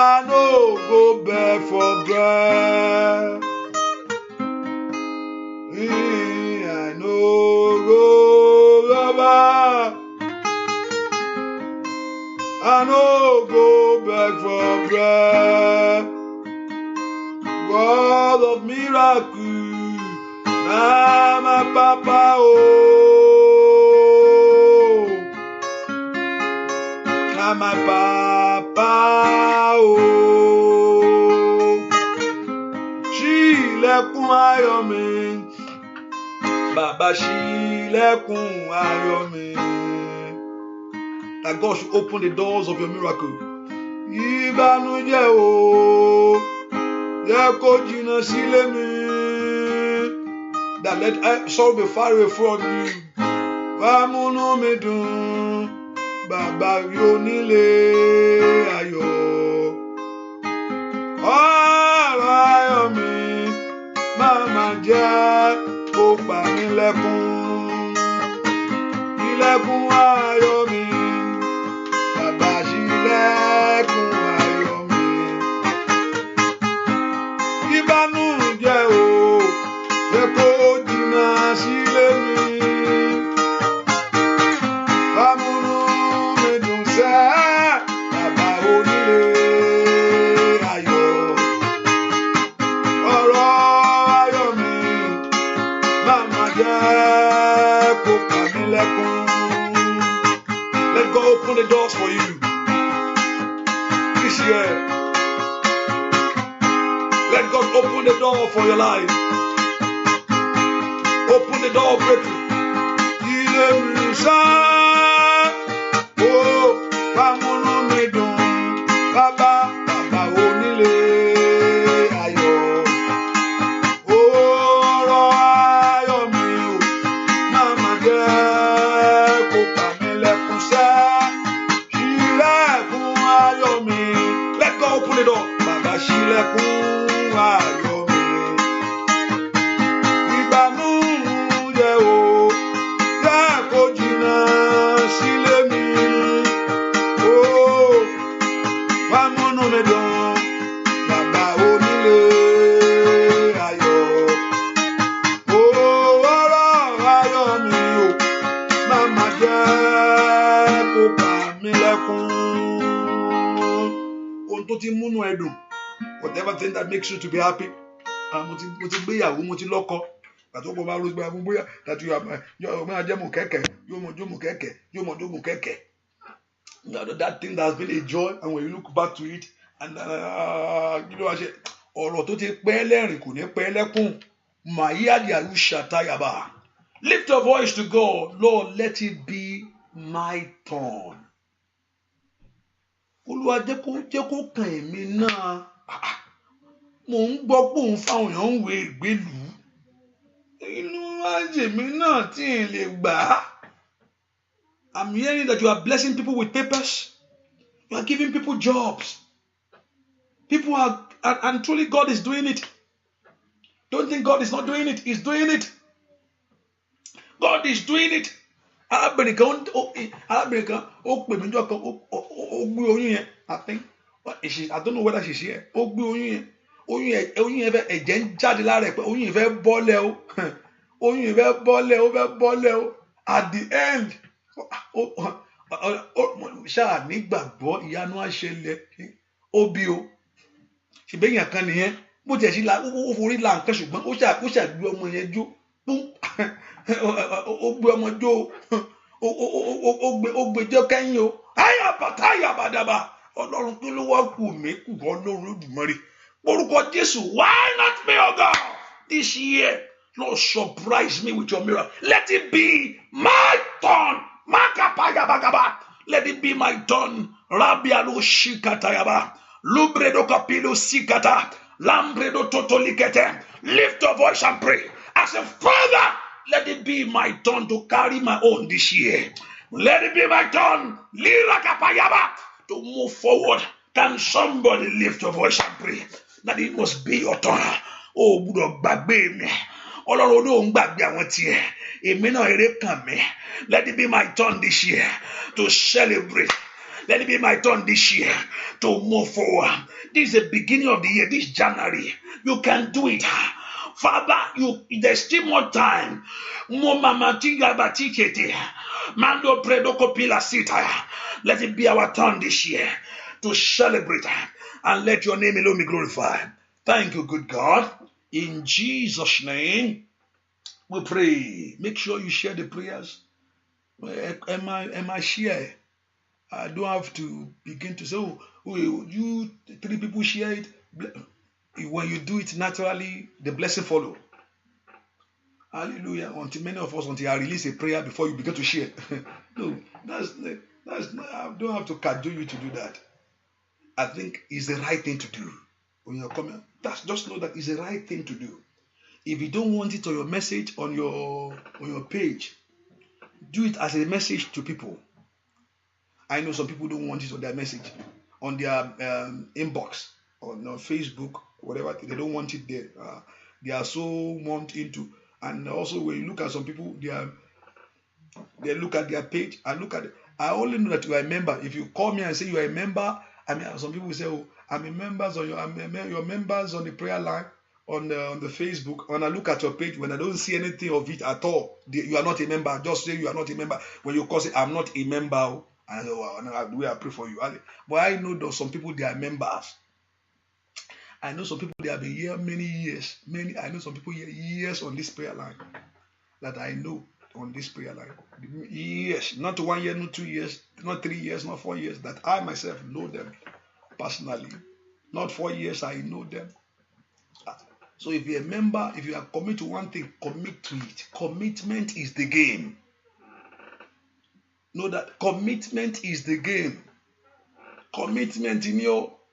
I no go beg for bread. I no go suffer. I no go beg for bread. God of miracle, na my papa oh, na my papa oh. Ṣílẹ̀kùn ayọ̀ mi, Baba ṣílẹ̀kùn ayọ̀ mi. That God should open the doors of your miracle. Ìbànújẹ́ o, jẹ́ kó jìnnà sílé mi. That let sorrow be far away from you. Wá múnú mi dùn, Bàbá yóò nílé ayọ̀. Ọ̀rọ̀ ayọ̀ mi, máma jẹ́ kó pa mí lẹ́kún. Ilẹ̀kùn ayọ̀ mi, Bàbá ṣílẹ̀kùn ayọ̀ mi. Ìbànújẹ́ o, jẹ́ kó jìnnà sílé mi. Wá múnú mi dùn sẹ́, Bàbá onílé ayọ̀. Ọ̀rọ̀ ayọ̀ mi, máma jẹ́ kó pa mí lẹ́kún. Let God open the doors for you this year. Let God open the door for your life. Open the door of breakthrough. Ilé mi sá, oh, wá múnú mi dùn, Bàbá onílé ayọ̀. Ọ̀rọ̀ ayọ̀ mi o, máma jẹ́ kó pa mí lẹ́kún sẹ́. Ṣílẹ̀kùn ayọ̀ mi. Let God open the door. Bàbá ṣílẹ̀kùn ayọ̀ mi. Ìbànújẹ́ o, jẹ́ kó jìnnà sílé mi. Oh, wá múnú mi dùn, Bàbá onílé ayọ̀. Oh, ọ̀rọ̀ ayọ̀ mi o, máma jẹ́ kó pa mí lẹ́kún. Ohun tó ti múnú ẹ dùn, whatever thing that makes you to be happy. Mo ti gbéyàwó, mo ti lọ́kọ. Àti ọ̀pọ̀ máa rògbò àwọn bóyá that you máa jẹ́ mú kẹ̀kẹ́, yóò mọ̀ jó mú kẹ̀kẹ́, yóò mọ̀ jó mú kẹ̀kẹ́. That thing that has been a joy, and when you look back to it, and ọ̀rọ̀ tó ti pẹ́ lẹ́rìn kò ní pẹ́ lẹ́kùn. Màyíàdì àrùṣà táyàbà. Lift your voice to God. Lord, let it be my turn. Olúwa jẹ́ kó kàn èmi náà. Mò ń gbọ́ pé òun fáwọn èèyàn ń wé ìgbélú. Inú àjèmí náà tí ì lè gbà á. I'm hearing that you are blessing people with papers. You are giving people jobs. People are, and truly God is doing it. Don't think God is not doing it. He's doing it. God is doing it. Arábìnrin kan ó pè mí jọ kan ó gbé oyún yẹn. I think I don't know whether she's here. Ó gbé oyún yẹn. Oyún yẹn fẹ́ ẹ̀jẹ̀ ń jáde lára ẹ̀ pé oyún yẹn fẹ́ bọ́lẹ̀ o. oyún ìfẹ́ bọ́lẹ̀ ó fẹ́ bọ́lẹ̀ ó at the end ṣáà nígbàgbọ́ ìyanu àṣẹlẹ̀ ó bí o ṣùgbẹ́yìn kan nìyẹn bó tiẹ̀ sí ó forí la nǹkan ṣùgbọ́n ó ṣàgbé ọmọ yẹn jó ó gbé ọmọ jó ó gbé jọ kẹ́yìn o ayabata ayabadaba ọlọ́run tó ló wá kù mí kù ọlọ́run Olódùmarè orúkọ Jésù why not me oh God this year Lord surprise me with your miracle let it be my turn makapayabagaba let it be my turn rabialo shikatayaba lubredo kapilo sikata lambredo totolikete lift your voice and pray as a father. Let it be my turn to carry my own this year. Let it be my turn to move forward. Can somebody lift your voice and pray that it must be your turn? Oh, gbọ́dọ̀ gbàgbé mi. Ọlọ́run ló ń gbàgbé àwọn tiẹ̀. Èmi náà eré kàn mí. Let it be my turn this year to celebrate. Let it be my turn this year to move forward. This is the beginning of the year, this January. You can do it. Father, there's still more time. Let it be our turn this year to celebrate and let your name alone be glorified. Thank you, good God. In Jesus' name, we pray. Make sure you share the prayers. Am I share? I don't have to begin to say, oh, you 3 people share it. When you do it naturally, the blessing follow. Hallelujah. Until many of us, until I release a prayer before you begin to share. No, that's not, I don't have to cajole you to do that. I think it's the right thing to do. When you're coming, just know that it's the right thing to do. If you don't want it on your message on your page, do it as a message to people. I know some people don't want it on their message, on their inbox, on Facebook, whatever. They don't want it there. They are so want into. And also when you look at some people, they look at their page. I only know that you are a member. If you call me and say you are a member, I mean, some people will say, "Oh, I'm a member on your members on the prayer line on the Facebook." When I look at your page, when I don't see anything of it at all, you are not a member. Just say you are not a member. When you call, say I'm not a member. I know we are pray for you. But I know that some people they are members. I know some people they have been here many years. I know some people here years on this prayer line that I know on this prayer line. Years, not 1 year, not 2 years, not 3 years, not 4 years. That I myself know them personally. Not 4 years, I know them. So if you're a member, if you are committed to one thing, commit to it. Commitment is the game. Know that commitment is the game. Commitment in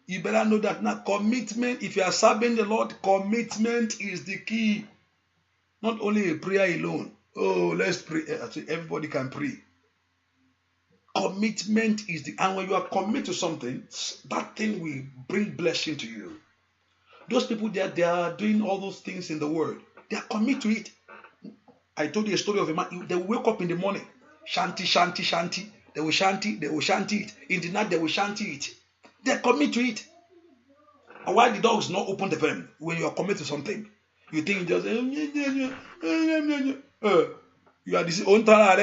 you better know that now commitment, if you are serving the Lord, commitment is the key. Not only a prayer alone. Oh, let's pray. Everybody can pray. Commitment is the, and when you are committed to something, that thing will bring blessing to you. Those people they are doing all those things in the world. They are committed to it. I told you a story of a man. They wake up in the morning, shanty, shanty, shanty. They will shanty it. In the night, they will shanty it. They are committed to it. And why the dogs not open the phone when you are committed to something? You think just you are this own time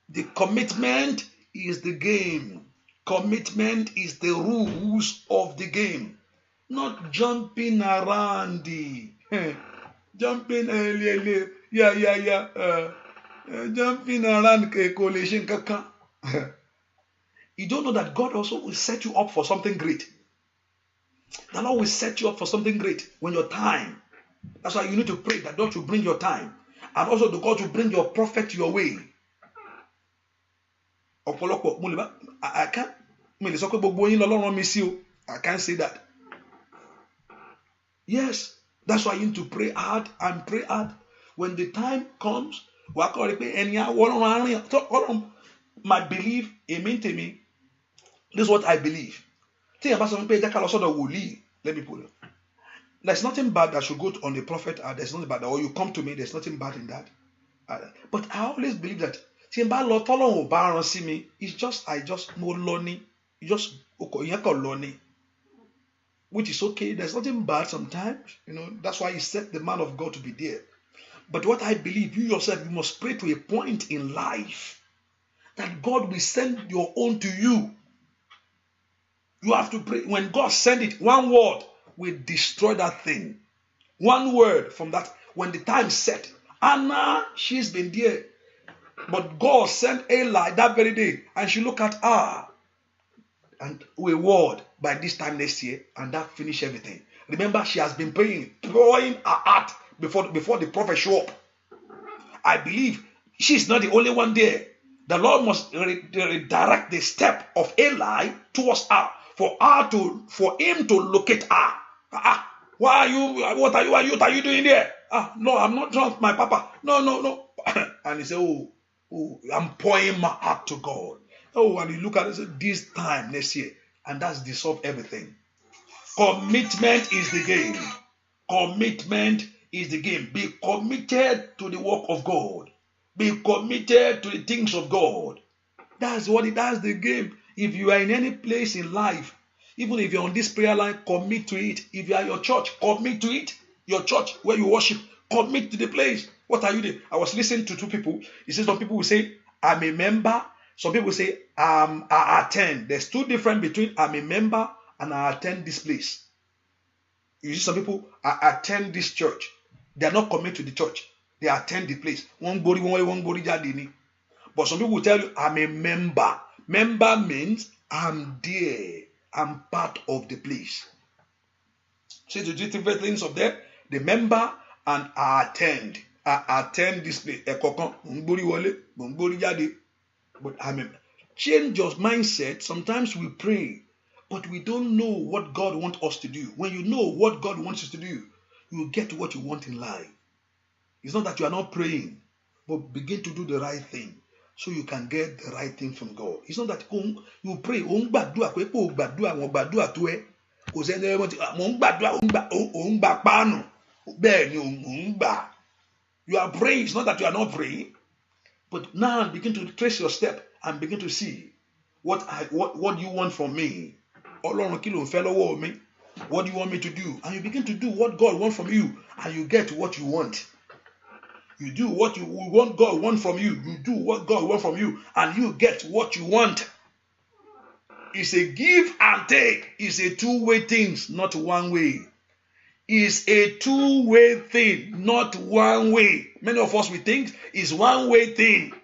the commitment is the game. Commitment is the rules of the game. Not jumping around jumping jumping around coalition kaka. You don't know that God also will set you up for something great. The Lord will set you up for something great when your time. That's why you need to pray that God will bring your time. And also the God will bring your prophet your way. I can't I can't say that. Yes, that's why you need to pray hard and pray hard. When the time comes, my belief, amen to me. This is what I believe. Let me put it. There's nothing bad that should go on the prophet. There's nothing bad. Or you come to me, there's nothing bad in that. But I always believe that it's just I just know learning. Just when which is okay. There's nothing bad sometimes. That's why he set the man of God to be there. But what I believe, you yourself, you must pray to a point in life that God will send your own to you. You have to pray. When God send it, one word will destroy that thing. One word from that. When the time set, Anna, she's been there. But God sent Eli that very day, and she look at her and a word by this time next year, and that finish everything. Remember, she has been praying, pouring her heart before the prophet show up. I believe she's not the only one there. The Lord must redirect the step of Eli towards her for him to locate her. Why are you? What are you doing there? No, I'm not drunk, my papa. No. And he said, oh, I'm pouring my heart to God. Oh, and you look at it, say, this time next year, and that's dissolve everything. Commitment is the game. Commitment is the game. Be committed to the work of God. Be committed to the things of God. That's the game. If you are in any place in life, even if you're on this prayer line, commit to it. If you are your church, commit to it. Your church where you worship, commit to the place. What are you doing? I was listening to two people. He says some people will say, I'm a member. Some people say, I attend. There's two different between I'm a member and I attend this place. You see some people, I attend this church. They are not committed to the church. They attend the place. One body. But some people will tell you, I'm a member. Member means I'm there. I'm part of the place. See the different things of that? The member and I attend. I attend this place. But change your mindset. Sometimes we pray, but we don't know what God wants us to do. When you know what God wants us to do, you will get what you want in life. It's not that you are not praying, but begin to do the right thing so you can get the right thing from God. It's not that you pray, you are praying. It's not that you are not praying, but now begin to trace your step and begin to see what do you want from me? What do you want me to do? And you begin to do what God wants from you, and you get what you want. You do what you want God want from you. You do what God wants from you, and you get what you want. It's a give and take. It's a two-way thing, not one way. It's a two-way thing, not one way. Many of us, we think it's one-way thing.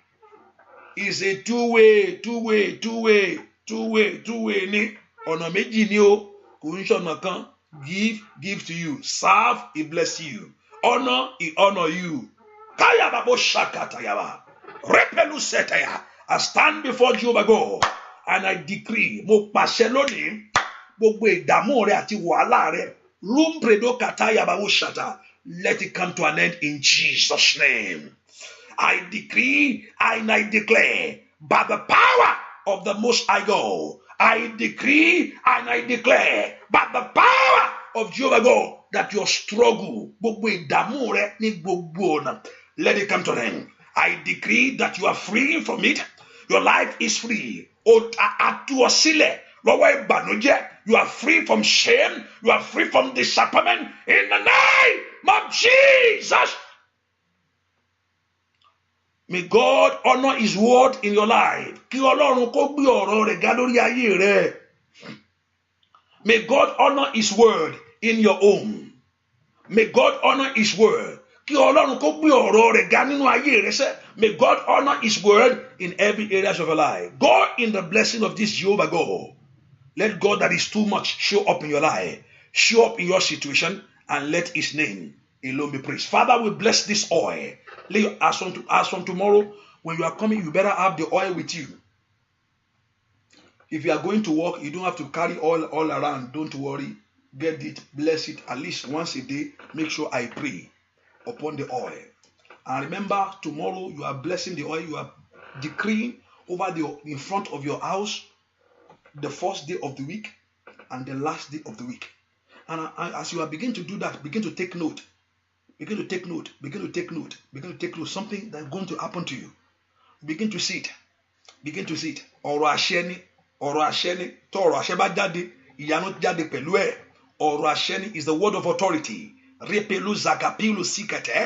It's a two-way. Ni ọ̀nà méjì ni o. Kò ń ṣọ̀nà kan. Give to you. Serve, he bless you. Honor, he honor you. Kaya babo shakata yaba. Repelu setaya. I stand before Jehovah God and I decree. Mo pàṣẹ lónìí. Gbogbo ìdààmú rẹ àti wàhálà rẹ. Lumpredo kataya babo shata. Let it come to an end in Jesus' name. I decree and I declare by the power of the Most High God. I decree and I declare by the power of Jehovah God that your struggle, let it come to an end. I decree that you are free from it. Your life is free. You are free from shame. You are free from disappointment. In the name of Jesus. May God honor his word in your life. May God honor his word in your home. May God honor his word. May God honor his word in every area of your life. God, in the blessing of this Jehovah God, let God that is too much show up in your life, show up in your situation, and let his name alone be praised. Father, we bless this oil. As from tomorrow, when you are coming, you better have the oil with you. If you are going to work, you don't have to carry oil all around. Don't worry. Get it, bless it at least once a day. Make sure I pray upon the oil. And remember, tomorrow you are blessing the oil. You are decreeing over in front of your house the first day of the week and the last day of the week. And as you are beginning to do that, begin to take note. Begin to take note. Begin to take note. Begin to take note. Something that's going to happen to you. Begin to see it. Begin to see it. Ọ̀rọ̀ àṣẹ ni. Tó ọ̀rọ̀ àṣẹ bá jáde, ìyanu jáde pẹ̀lú ẹ̀. Ọ̀rọ̀ àṣẹ is the word of authority. Repelu zagapilu sikete.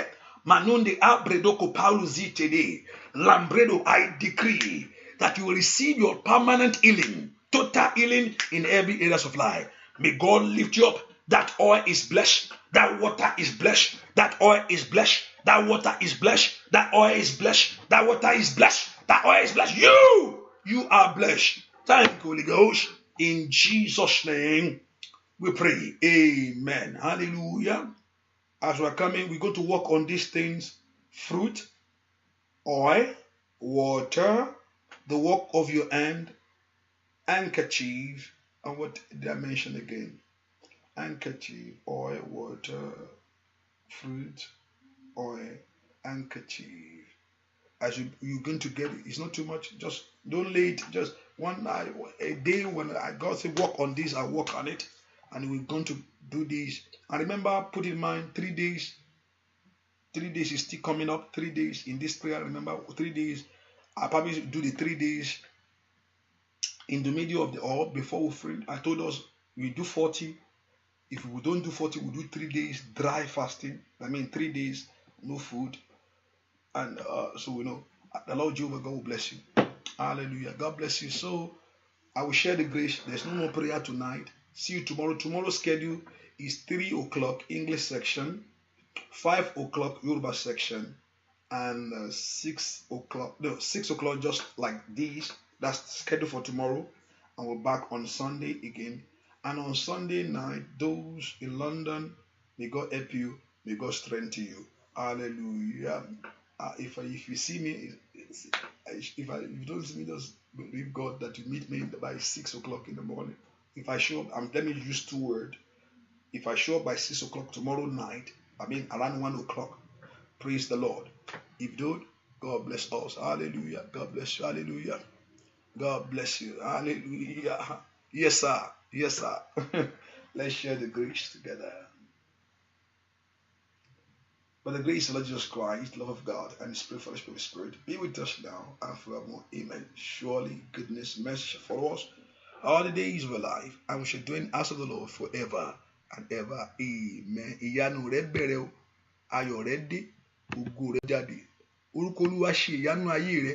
Manunde abredoko paulu zitede. Lambredo, I decree that you will receive your permanent healing, total healing in every areas of life. May God lift you up. That oil is blessed. That water is blessed. That oil is blessed. That water is blessed. That oil is blessed. That water is blessed. That oil is blessed. You are blessed. Thank you, Holy Ghost. In Jesus' name, we pray. Amen. Hallelujah. As we're coming, we're going to work on these things: fruit, oil, water, the work of your hand, handkerchief, and what did I mention again? Handkerchief, oil, water, fruit, oil, handkerchief. As you're going to get it, it's not too much. Just don't lay it. Just one night, a day when God said work on this, I work on it, and we're going to do this. And remember, put in mind 3 days. 3 days is still coming up. 3 days in this prayer. Remember, 3 days. I probably do the 3 days in the middle of the or before we free. I told us we do 40. If we don't do 40, we do 3 days dry fasting. 3 days no food. And so we know the Lord Jehovah God will bless you. Hallelujah. God bless you. So I will share the grace. There's no more prayer tonight. See you tomorrow. Tomorrow's schedule is 3 o'clock English section, 5 o'clock Yoruba section, and 6 o'clock just like this. That's scheduled for tomorrow. And we're back on Sunday again. And on Sunday night, those in London, may God help you. May God strengthen you. Hallelujah. If you see me, if you don't see me, just believe God that you meet me by 6 o'clock in the morning. If I show up, let me use 2 words. If I show up by 6 o'clock tomorrow night, around 1 o'clock, praise the Lord. If you don't, God bless us. Hallelujah. God bless you. Hallelujah. God bless you. Hallelujah. Yes, sir. Yes, sir. Let's share the grace together. By the grace of Lord Jesus Christ, the love of God, and the Spirit for the Spirit be with us now and forevermore. Amen. Surely goodness, mercy shall follow us all the days of our life, and we shall dwell in the house of the Lord forever and ever. Amen. Ìyanu rẹ bẹ̀rẹ̀ o, ayọ̀ rẹ dé, ògo rẹ jáde. Orúkọ Olúwa ṣe ìyanu ayé rẹ.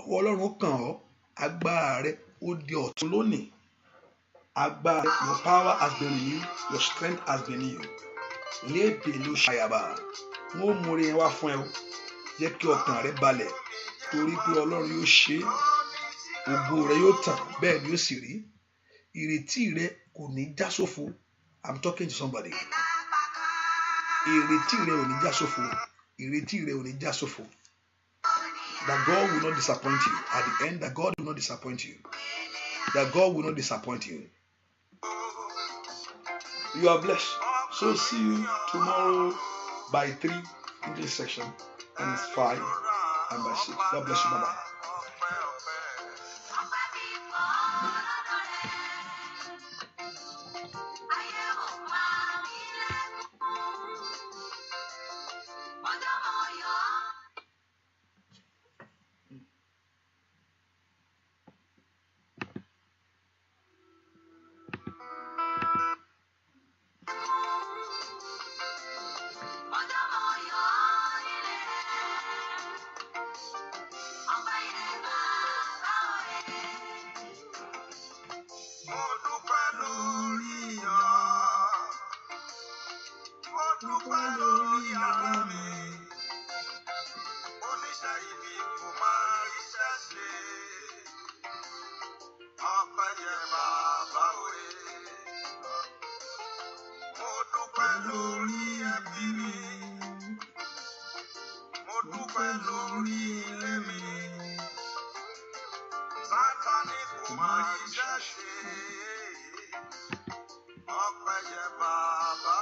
Ọwọ́ Ọlọ́run kàn ọ́, agbára rẹ ó di ọ̀tun lónìí. Agbára rẹ, your power has been renewed, your strength has been renewed. Léèpè ló ṣàyàbà. Wọ́n mú orin wá fún ẹ o. Jẹ́ kí ọkàn rẹ balẹ̀ torí pé Ọlọ́run yóò ṣe ògo rẹ yóò tàn bẹ́ẹ̀ ni yóò sì rí. Ìrètí rẹ kò ní já sófo. I'm talking to somebody. Ìrètí rẹ ò ní já sófo. Ìrètí rẹ ò ní já sófo. That God will not disappoint you. At the end, that God will not disappoint you. That God will not disappoint you. You are blessed. So see you tomorrow by 3 English section and 5 and by 6. God bless you. Bye-bye. Baba.